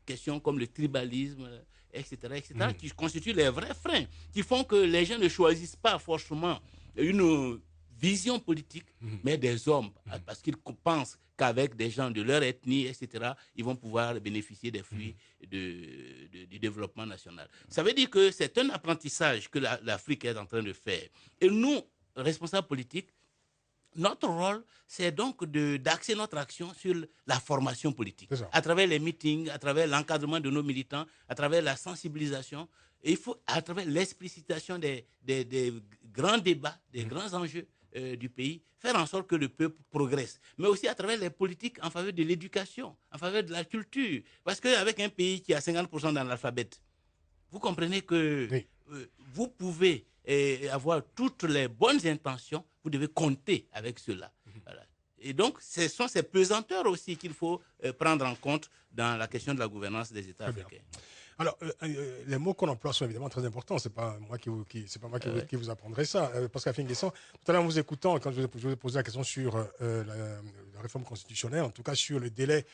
Speaker 3: questions comme le tribalisme, etc., qui constituent les vrais freins, qui font que les gens ne choisissent pas forcément une vision politique, mais des hommes, parce qu'ils pensent qu'avec des gens de leur ethnie, etc., ils vont pouvoir bénéficier des fruits du développement national. Ça veut dire que c'est un apprentissage que l'Afrique est en train de faire. Et nous, responsables politiques, notre rôle, c'est donc d'axer notre action sur la formation politique, à travers les meetings, à travers l'encadrement de nos militants, à travers la sensibilisation, et il faut, à travers l'explicitation des grands débats, des grands enjeux du pays, faire en sorte que le peuple progresse, mais aussi à travers les politiques en faveur de l'éducation, en faveur de la culture, parce qu'avec un pays qui a 50% d'analphabètes, vous comprenez que vous pouvez avoir toutes les bonnes intentions, vous devez compter avec cela. Voilà. Et donc, ce sont ces pesanteurs aussi qu'il faut prendre en compte dans la question de la gouvernance des États africains.
Speaker 2: Alors, les mots qu'on emploie sont évidemment très importants. C'est pas moi qui vous apprendrai ça. Pascal Finguessan, tout à l'heure en vous écoutant, quand je vous ai posé la question sur la réforme constitutionnelle, en tout cas sur le délai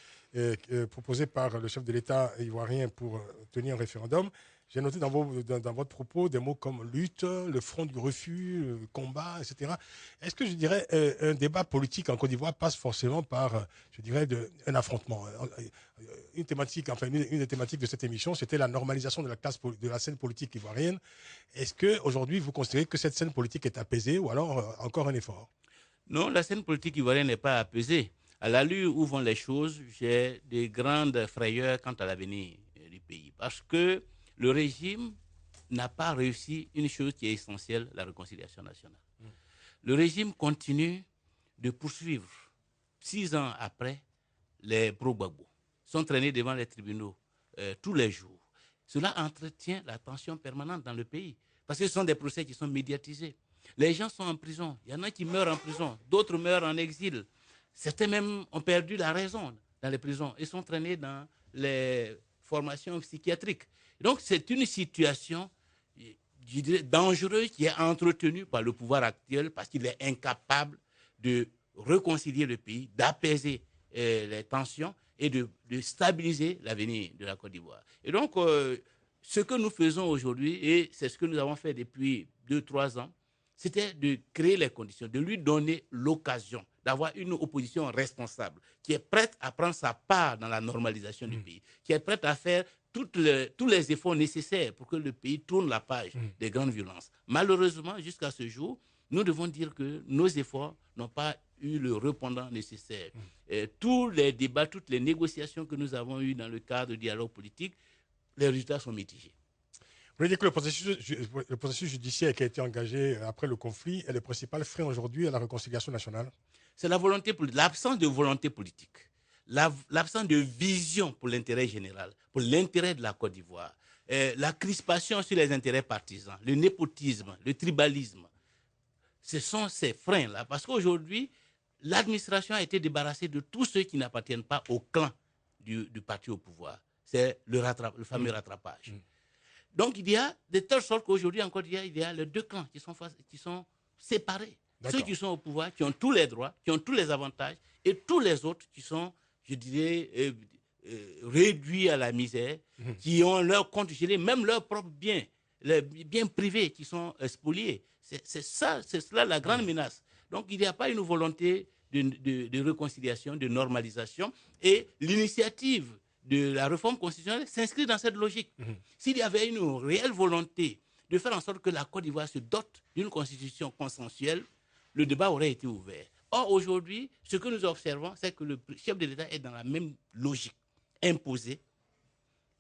Speaker 2: proposé par le chef de l'État ivoirien pour tenir un référendum, j'ai noté dans votre propos des mots comme lutte, le front du refus, combat, etc. Est-ce que je dirais un débat politique en Côte d'Ivoire passe forcément par, je dirais, un affrontement? Une thématique, enfin une des thématiques de cette émission, c'était la normalisation de la scène politique ivoirienne. Est-ce que aujourd'hui vous considérez que cette scène politique est apaisée ou alors encore un effort?
Speaker 3: Non, la scène politique ivoirienne n'est pas apaisée. À l'allure où vont les choses, j'ai de grandes frayeurs quant à l'avenir du pays, parce que le régime n'a pas réussi une chose qui est essentielle, la réconciliation nationale. Le régime continue de poursuivre, 6 ans après, les pro-Gbagbo. Sont traînés devant les tribunaux tous les jours. Cela entretient la tension permanente dans le pays, parce que ce sont des procès qui sont médiatisés. Les gens sont en prison. Il y en a qui meurent en prison, d'autres meurent en exil. Certains même ont perdu la raison dans les prisons et sont traînés dans les formations psychiatriques. Donc, c'est une situation, je dirais, dangereuse qui est entretenue par le pouvoir actuel parce qu'il est incapable de réconcilier le pays, d'apaiser les tensions et de stabiliser l'avenir de la Côte d'Ivoire. Et donc, ce que nous faisons aujourd'hui, et c'est ce que nous avons fait depuis 2-3 ans, c'était de créer les conditions, de lui donner l'occasion d'avoir une opposition responsable, qui est prête à prendre sa part dans la normalisation du pays, qui est prête à faire tous les efforts nécessaires pour que le pays tourne la page des grandes violences. Malheureusement, jusqu'à ce jour, nous devons dire que nos efforts n'ont pas eu le répondant nécessaire. Tous les débats, toutes les négociations que nous avons eues dans le cadre du dialogue politique, les résultats sont mitigés.
Speaker 2: Vous voulez dire que le processus judiciaire qui a été engagé après le conflit est le principal frein aujourd'hui à la réconciliation nationale?
Speaker 3: C'est la volonté politique, l'absence de volonté politique, l'absence de vision pour l'intérêt général, pour l'intérêt de la Côte d'Ivoire, la crispation sur les intérêts partisans, le népotisme, le tribalisme. Ce sont ces freins-là. Parce qu'aujourd'hui, l'administration a été débarrassée de tous ceux qui n'appartiennent pas au clan du parti au pouvoir. C'est le fameux rattrapage. Donc, il y a de telle sorte qu'aujourd'hui, encore, il y a les deux camps qui sont séparés. Ceux qui sont au pouvoir, qui ont tous les droits, qui ont tous les avantages, et tous les autres qui sont, je dirais, réduits à la misère, qui ont leur compte gelé, même leurs propres biens, les biens privés qui sont spoliés. C'est cela la grande menace. Donc, il n'y a pas une volonté de réconciliation, de normalisation, et l'initiative de la réforme constitutionnelle s'inscrit dans cette logique. S'il y avait une réelle volonté de faire en sorte que la Côte d'Ivoire se dote d'une constitution consensuelle, le débat aurait été ouvert. Or, aujourd'hui, ce que nous observons, c'est que le chef de l'État est dans la même logique, imposer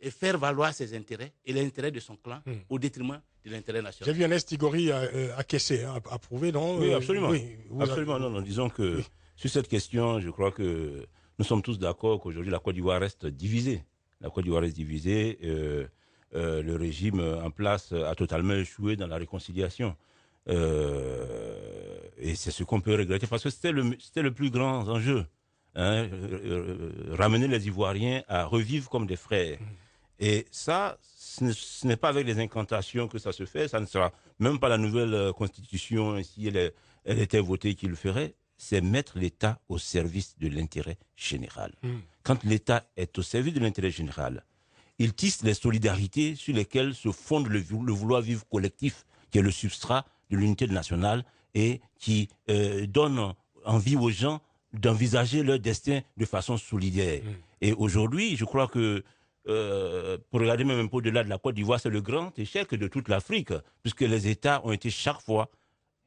Speaker 3: et faire valoir ses intérêts et l'intérêt de son clan au détriment de l'intérêt national.
Speaker 2: J'ai vu Ernest Tigori acquiescer, approuver, non?
Speaker 4: Oui, absolument. Absolument, non. Disons que sur cette question, je crois que nous sommes tous d'accord qu'aujourd'hui, la Côte d'Ivoire reste divisée. La Côte d'Ivoire reste divisée. Le régime en place a totalement échoué dans la réconciliation. Et c'est ce qu'on peut regretter parce que c'était le plus grand enjeu. Hein, ramener les Ivoiriens à revivre comme des frères. Et ça, ce n'est pas avec les incantations que ça se fait, ça ne sera même pas la nouvelle constitution, si elle était votée, qui le ferait. C'est mettre l'État au service de l'intérêt général. Quand l'État est au service de l'intérêt général, il tisse les solidarités sur lesquelles se fonde le vouloir vivre collectif, qui est le substrat de l'unité nationale et qui donne envie aux gens d'envisager leur destin de façon solidaire. Et aujourd'hui, je crois que pour regarder même un peu au-delà de la Côte d'Ivoire, c'est le grand échec de toute l'Afrique, puisque les États ont été chaque fois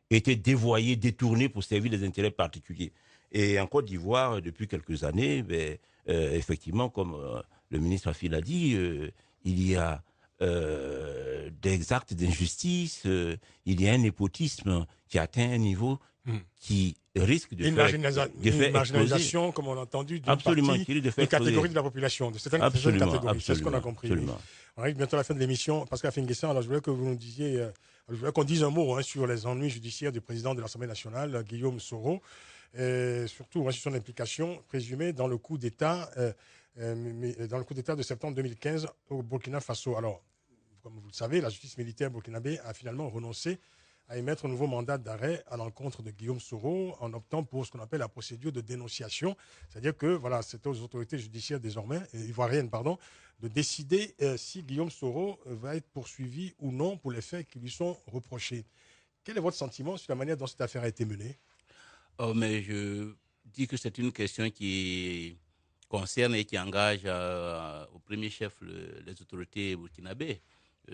Speaker 4: dévoyés, détournés pour servir des intérêts particuliers. Et en Côte d'Ivoire, depuis quelques années, effectivement, comme le ministre Afil a dit, il y a des actes d'injustice, il y a un népotisme qui atteint un niveau qui risque de faire
Speaker 2: une marginalisation, comme on l'a entendu, d'une catégorie de la population, de certaines catégories. C'est ce qu'on a compris. On arrive bientôt à la fin de l'émission. Pascal Afin-Guessan, alors je voulais que vous nous disiez, je voulais qu'on dise un mot sur les ennuis judiciaires du président de l'Assemblée nationale, Guillaume Soro, et surtout sur son implication présumée dans le coup d'État, de septembre 2015 au Burkina Faso. Alors, comme vous le savez, la justice militaire burkinabé a finalement renoncé à émettre un nouveau mandat d'arrêt à l'encontre de Guillaume Soro en optant pour ce qu'on appelle la procédure de dénonciation. C'est-à-dire que c'est aux autorités judiciaires désormais, ivoiriennes, de décider si Guillaume Soro va être poursuivi ou non pour les faits qui lui sont reprochés. Quel est votre sentiment sur la manière dont cette affaire a été menée?
Speaker 3: Mais je dis que c'est une question qui concerne et qui engage au premier chef les autorités burkinabées.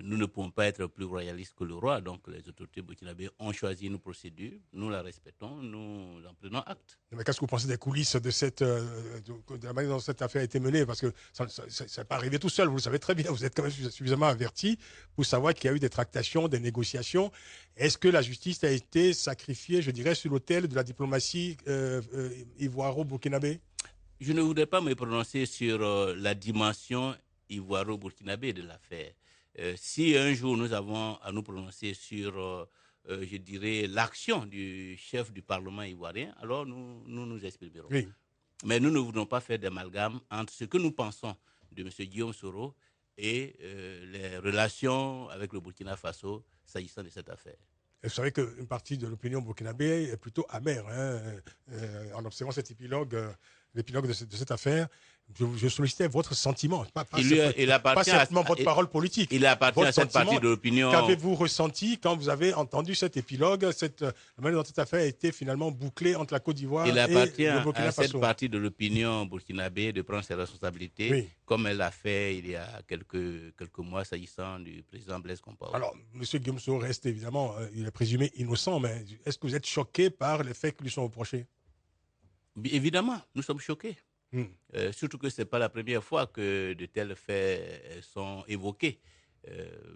Speaker 3: Nous ne pouvons pas être plus royalistes que le roi, donc les autorités burkinabées ont choisi une procédure, nous la respectons, nous en prenons acte.
Speaker 2: Mais qu'est-ce que vous pensez des coulisses de la manière dont cette affaire a été menée? Parce que ça n'est pas arrivé tout seul, vous le savez très bien, vous êtes quand même suffisamment averti pour savoir qu'il y a eu des tractations, des négociations. Est-ce que la justice a été sacrifiée, je dirais, sur l'autel de la diplomatie ivoiro-burkinabé?
Speaker 3: Je ne voudrais pas me prononcer sur la dimension ivoiro-burkinabé de l'affaire. Si un jour nous avons à nous prononcer sur, je dirais, l'action du chef du Parlement ivoirien, alors nous exprimerons.
Speaker 2: Oui.
Speaker 3: Mais nous ne voulons pas faire d'amalgame entre ce que nous pensons de M. Guillaume Soro et les relations avec le Burkina Faso s'agissant de cette affaire.
Speaker 2: Et vous savez qu'une partie de l'opinion burkinabé est plutôt amère en observant cet épilogue. L'épilogue de cette affaire, je sollicitais votre sentiment, pas simplement votre parole politique.
Speaker 3: Il appartient à cette partie de l'opinion.
Speaker 2: Qu'avez-vous ressenti quand vous avez entendu cet épilogue, la manière dont cette affaire a été finalement bouclée entre la Côte d'Ivoire et le Burkina Faso?
Speaker 3: Il appartient à cette partie de l'opinion burkinabé de prendre ses responsabilités, comme elle l'a fait il y a quelques mois s'agissant du président Blaise Compaoré. Alors, M.
Speaker 2: Guillaume Soro reste évidemment, il est présumé innocent, mais est-ce que vous êtes choqué par les faits qui lui sont reprochés?
Speaker 3: Évidemment, nous sommes choqués. Surtout que ce n'est pas la première fois que de tels faits sont évoqués.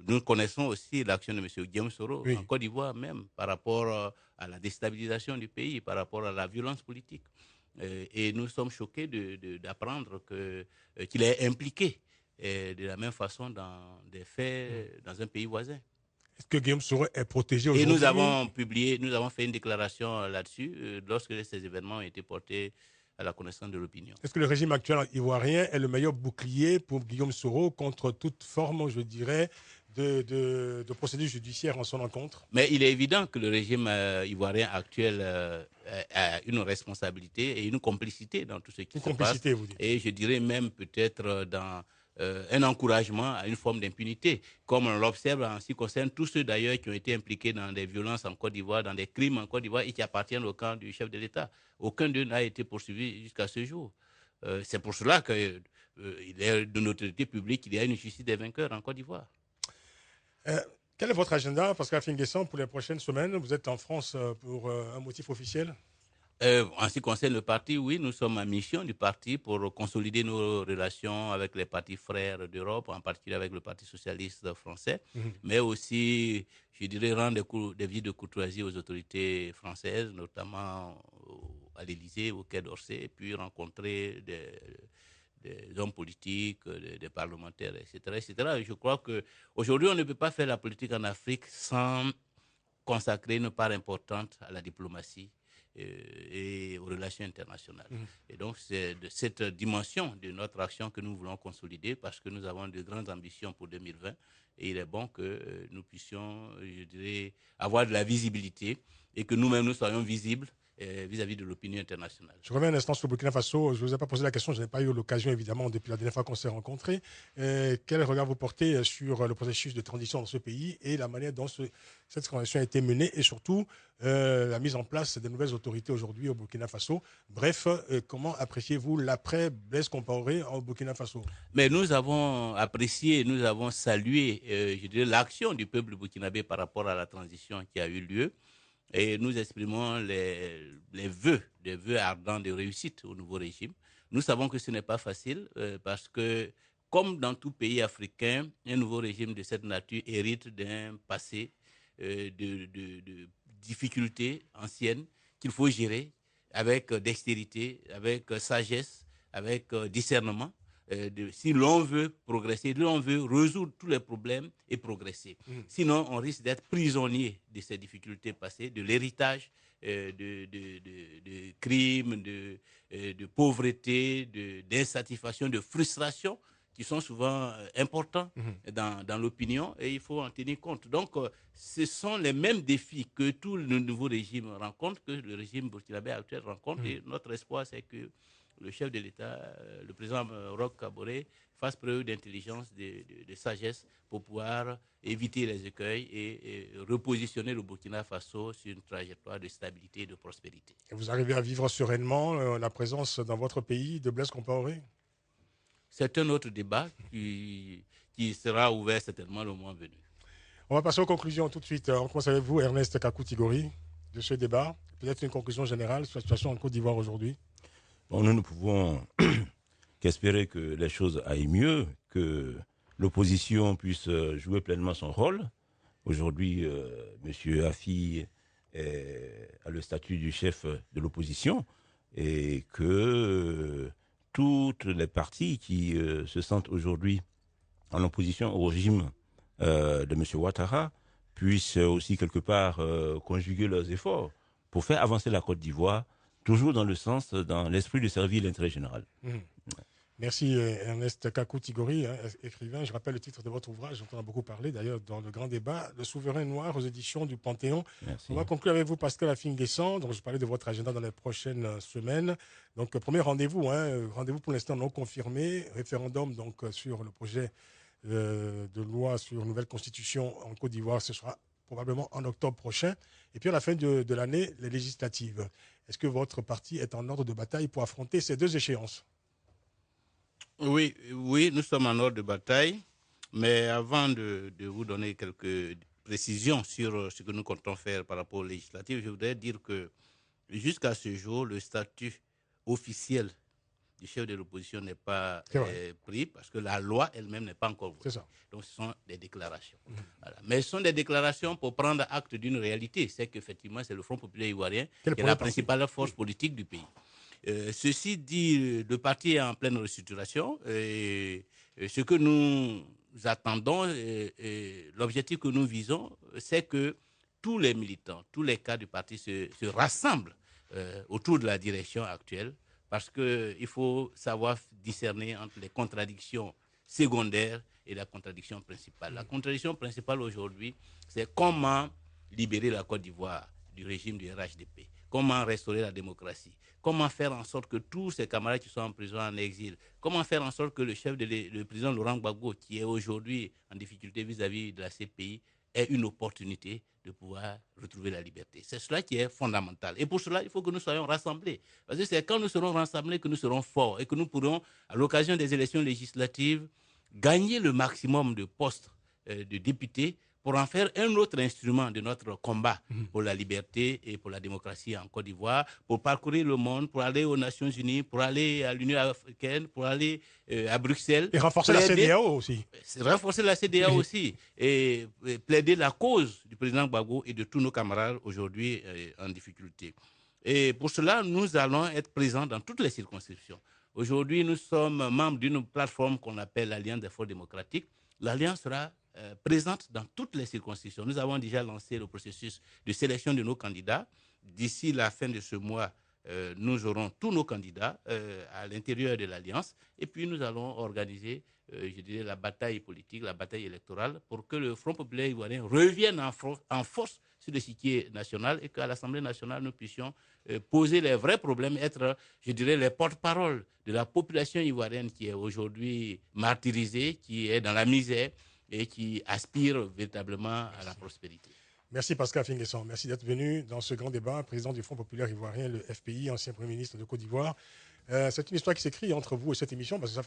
Speaker 3: Nous connaissons aussi l'action de M. Guillaume Soro en Côte d'Ivoire même, par rapport à la déstabilisation du pays, par rapport à la violence politique. Et nous sommes choqués d'apprendre qu'il est impliqué de la même façon dans des faits dans un pays voisin.
Speaker 2: Est-ce que Guillaume Soro est protégé aujourd'hui?
Speaker 3: Et nous avons fait une déclaration là-dessus lorsque ces événements ont été portés à la connaissance de l'opinion.
Speaker 2: Est-ce que le régime actuel ivoirien est le meilleur bouclier pour Guillaume Soro contre toute forme, je dirais, de procédure judiciaire en son encontre?
Speaker 3: Mais il est évident que le régime ivoirien actuel a une responsabilité et une complicité dans tout ce qui se passe.
Speaker 2: Vous dites.
Speaker 3: Et je dirais même peut-être dans un encouragement à une forme d'impunité, comme on l'observe en ce qui concerne tous ceux d'ailleurs qui ont été impliqués dans des violences en Côte d'Ivoire, dans des crimes en Côte d'Ivoire et qui appartiennent au camp du chef de l'État. Aucun d'eux n'a été poursuivi jusqu'à ce jour. C'est pour cela qu'il est de notre autorité publique, il y a une justice des vainqueurs en Côte d'Ivoire.
Speaker 2: Quel est votre agenda, Pascal Afin-Guessan, pour les prochaines semaines? Vous êtes en France pour un motif officiel?
Speaker 3: En ce qui concerne le parti, oui, nous sommes en mission du parti pour consolider nos relations avec les partis frères d'Europe, en particulier avec le Parti socialiste français, mais aussi, je dirais, rendre des visites de courtoisie aux autorités françaises, notamment à l'Élysée, au Quai d'Orsay, puis rencontrer des hommes politiques, des parlementaires, etc., etc. Je crois qu'aujourd'hui, on ne peut pas faire la politique en Afrique sans consacrer une part importante à la diplomatie et aux relations internationales. Et donc, c'est de cette dimension de notre action que nous voulons consolider parce que nous avons de grandes ambitions pour 2020 et il est bon que nous puissions, je dirais, avoir de la visibilité et que nous-mêmes nous soyons visibles vis-à-vis de l'opinion internationale.
Speaker 2: Je reviens un instant sur le Burkina Faso. Je ne vous ai pas posé la question, je n'ai pas eu l'occasion, évidemment, depuis la dernière fois qu'on s'est rencontrés. Quel regard vous portez sur le processus de transition dans ce pays et la manière dont cette transition a été menée et surtout la mise en place des nouvelles autorités aujourd'hui au Burkina Faso? Bref, comment appréciez-vous l'après Blaise Compaoré au Burkina Faso?
Speaker 3: Mais nous avons apprécié, nous avons salué, je dirais, l'action du peuple burkinabé par rapport à la transition qui a eu lieu. Et nous exprimons des vœux ardents de réussite au nouveau régime. Nous savons que ce n'est pas facile parce que, comme dans tout pays africain, un nouveau régime de cette nature hérite d'un passé de difficultés anciennes qu'il faut gérer avec dextérité, avec sagesse, avec discernement. Si l'on veut progresser, si l'on veut résoudre tous les problèmes et progresser. Sinon, on risque d'être prisonnier de ces difficultés passées, de l'héritage de crimes, de pauvreté, d'insatisfaction, de frustration qui sont souvent importants dans l'opinion et il faut en tenir compte. Donc, ce sont les mêmes défis que tout le nouveau régime rencontre, que le régime burkinabé actuel rencontre et notre espoir, c'est que le chef de l'État, le président Roch Kaboré, fasse preuve d'intelligence, de sagesse pour pouvoir éviter les écueils et repositionner le Burkina Faso sur une trajectoire de stabilité et de prospérité.
Speaker 2: Et vous arrivez à vivre sereinement la présence dans votre pays de Blaise Compaoré?
Speaker 3: C'est un autre débat qui sera ouvert certainement le mois venu.
Speaker 2: On va passer aux conclusions tout de suite. On commence avec vous, Ernest Kakou-Tigori, de ce débat. Peut-être une conclusion générale sur la situation en Côte d'Ivoire aujourd'hui.
Speaker 4: Bon, nous ne pouvons qu'espérer que les choses aillent mieux, que l'opposition puisse jouer pleinement son rôle. Aujourd'hui, M. Afi a le statut du chef de l'opposition et que toutes les parties qui se sentent aujourd'hui en opposition au régime de M. Ouattara puissent aussi quelque part conjuguer leurs efforts pour faire avancer la Côte d'Ivoire toujours dans le sens, dans l'esprit de servir l'intérêt général.
Speaker 2: Merci Ernest Kakou-Tigori, écrivain. Je rappelle le titre de votre ouvrage, dont on a beaucoup parlé d'ailleurs dans le grand débat, Le souverain noir aux éditions du Panthéon.
Speaker 4: Merci.
Speaker 2: On va conclure avec vous, Pascal Afing-Guessan, dont je parlais de votre agenda dans les prochaines semaines. Donc premier rendez-vous, rendez-vous pour l'instant non confirmé, référendum donc sur le projet de loi sur une nouvelle constitution en Côte d'Ivoire. Ce sera probablement en octobre prochain. Et puis à la fin de l'année, les législatives. Est-ce que votre parti est en ordre de bataille pour affronter ces deux échéances?
Speaker 3: Oui, nous sommes en ordre de bataille. Mais avant de vous donner quelques précisions sur ce que nous comptons faire par rapport aux législatives, je voudrais dire que jusqu'à ce jour, le statut officiel du chef de l'opposition n'est pas pris parce que la loi elle-même n'est pas encore votée. Donc ce sont des déclarations. Voilà. Mais ce sont des déclarations pour prendre acte d'une réalité. C'est qu'effectivement, c'est le Front populaire ivoirien qui est la principale force politique du pays. Ceci dit, le parti est en pleine restructuration. Et ce que nous attendons, l'objectif que nous visons, c'est que tous les militants, tous les cadres du parti se rassemblent autour de la direction actuelle. Parce qu'il faut savoir discerner entre les contradictions secondaires et la contradiction principale. La contradiction principale aujourd'hui, c'est comment libérer la Côte d'Ivoire du régime du RHDP, comment restaurer la démocratie, comment faire en sorte que tous ces camarades qui sont en prison en exil, comment faire en sorte que le président Laurent Gbagbo, qui est aujourd'hui en difficulté vis-à-vis de la CPI, ait une opportunité de pouvoir retrouver la liberté. C'est cela qui est fondamental. Et pour cela, il faut que nous soyons rassemblés. Parce que c'est quand nous serons rassemblés que nous serons forts et que nous pourrons, à l'occasion des élections législatives, gagner le maximum de postes de députés pour en faire un autre instrument de notre combat pour la liberté et pour la démocratie en Côte d'Ivoire, pour parcourir le monde, pour aller aux Nations Unies, pour aller à l'Union africaine, pour aller à Bruxelles.
Speaker 2: Et renforcer la CEDEAO aussi.
Speaker 3: Renforcer la CEDEAO aussi. Et plaider la cause du président Gbagbo et de tous nos camarades aujourd'hui en difficulté. Et pour cela, nous allons être présents dans toutes les circonscriptions. Aujourd'hui, nous sommes membres d'une plateforme qu'on appelle l'Alliance des forces démocratiques. L'Alliance sera présente dans toutes les circonscriptions. Nous avons déjà lancé le processus de sélection de nos candidats. D'ici la fin de ce mois, nous aurons tous nos candidats à l'intérieur de l'Alliance. Et puis, nous allons organiser, je dirais, la bataille politique, la bataille électorale pour que le Front populaire ivoirien revienne en force sur le chiquier national et qu'à l'Assemblée nationale, nous puissions poser les vrais problèmes, être, je dirais, les porte-parole de la population ivoirienne qui est aujourd'hui martyrisée, qui est dans la misère et qui aspire véritablement à la prospérité.
Speaker 2: Merci Pascal Finguesson. Merci d'être venu dans ce grand débat. Président du Front populaire ivoirien, le FPI, ancien Premier ministre de Côte d'Ivoire. C'est une histoire qui s'écrit entre vous et cette émission parce que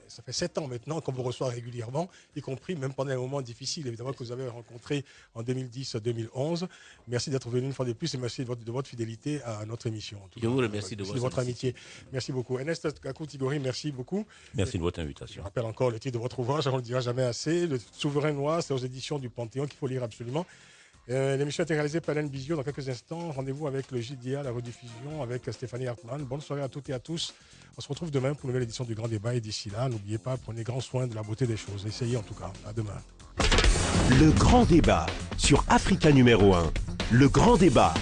Speaker 2: ça fait 7 ans maintenant qu'on vous reçoit régulièrement, y compris même pendant un moment difficile, évidemment, que vous avez rencontré en 2010-2011. Merci d'être venu une fois de plus et merci de votre fidélité à notre émission.
Speaker 3: Je vous remercie de
Speaker 2: votre amitié. Merci beaucoup. Ernest Kakou-Tigori, merci beaucoup.
Speaker 4: Merci de votre invitation.
Speaker 2: Je rappelle encore le titre de votre ouvrage, on ne le dira jamais assez, Le Souverain Noir, c'est aux éditions du Panthéon qu'il faut lire absolument. L'émission a été réalisée par Alain Bizio. Dans quelques instants, rendez-vous avec le JDA, la rediffusion avec Stéphanie Hartmann. Bonne soirée à toutes et à tous. On se retrouve demain pour une nouvelle édition du Grand Débat. Et d'ici là, n'oubliez pas, prenez grand soin de la beauté des choses. Essayez en tout cas. À demain.
Speaker 1: Le Grand Débat sur Africa numéro 1. Le Grand Débat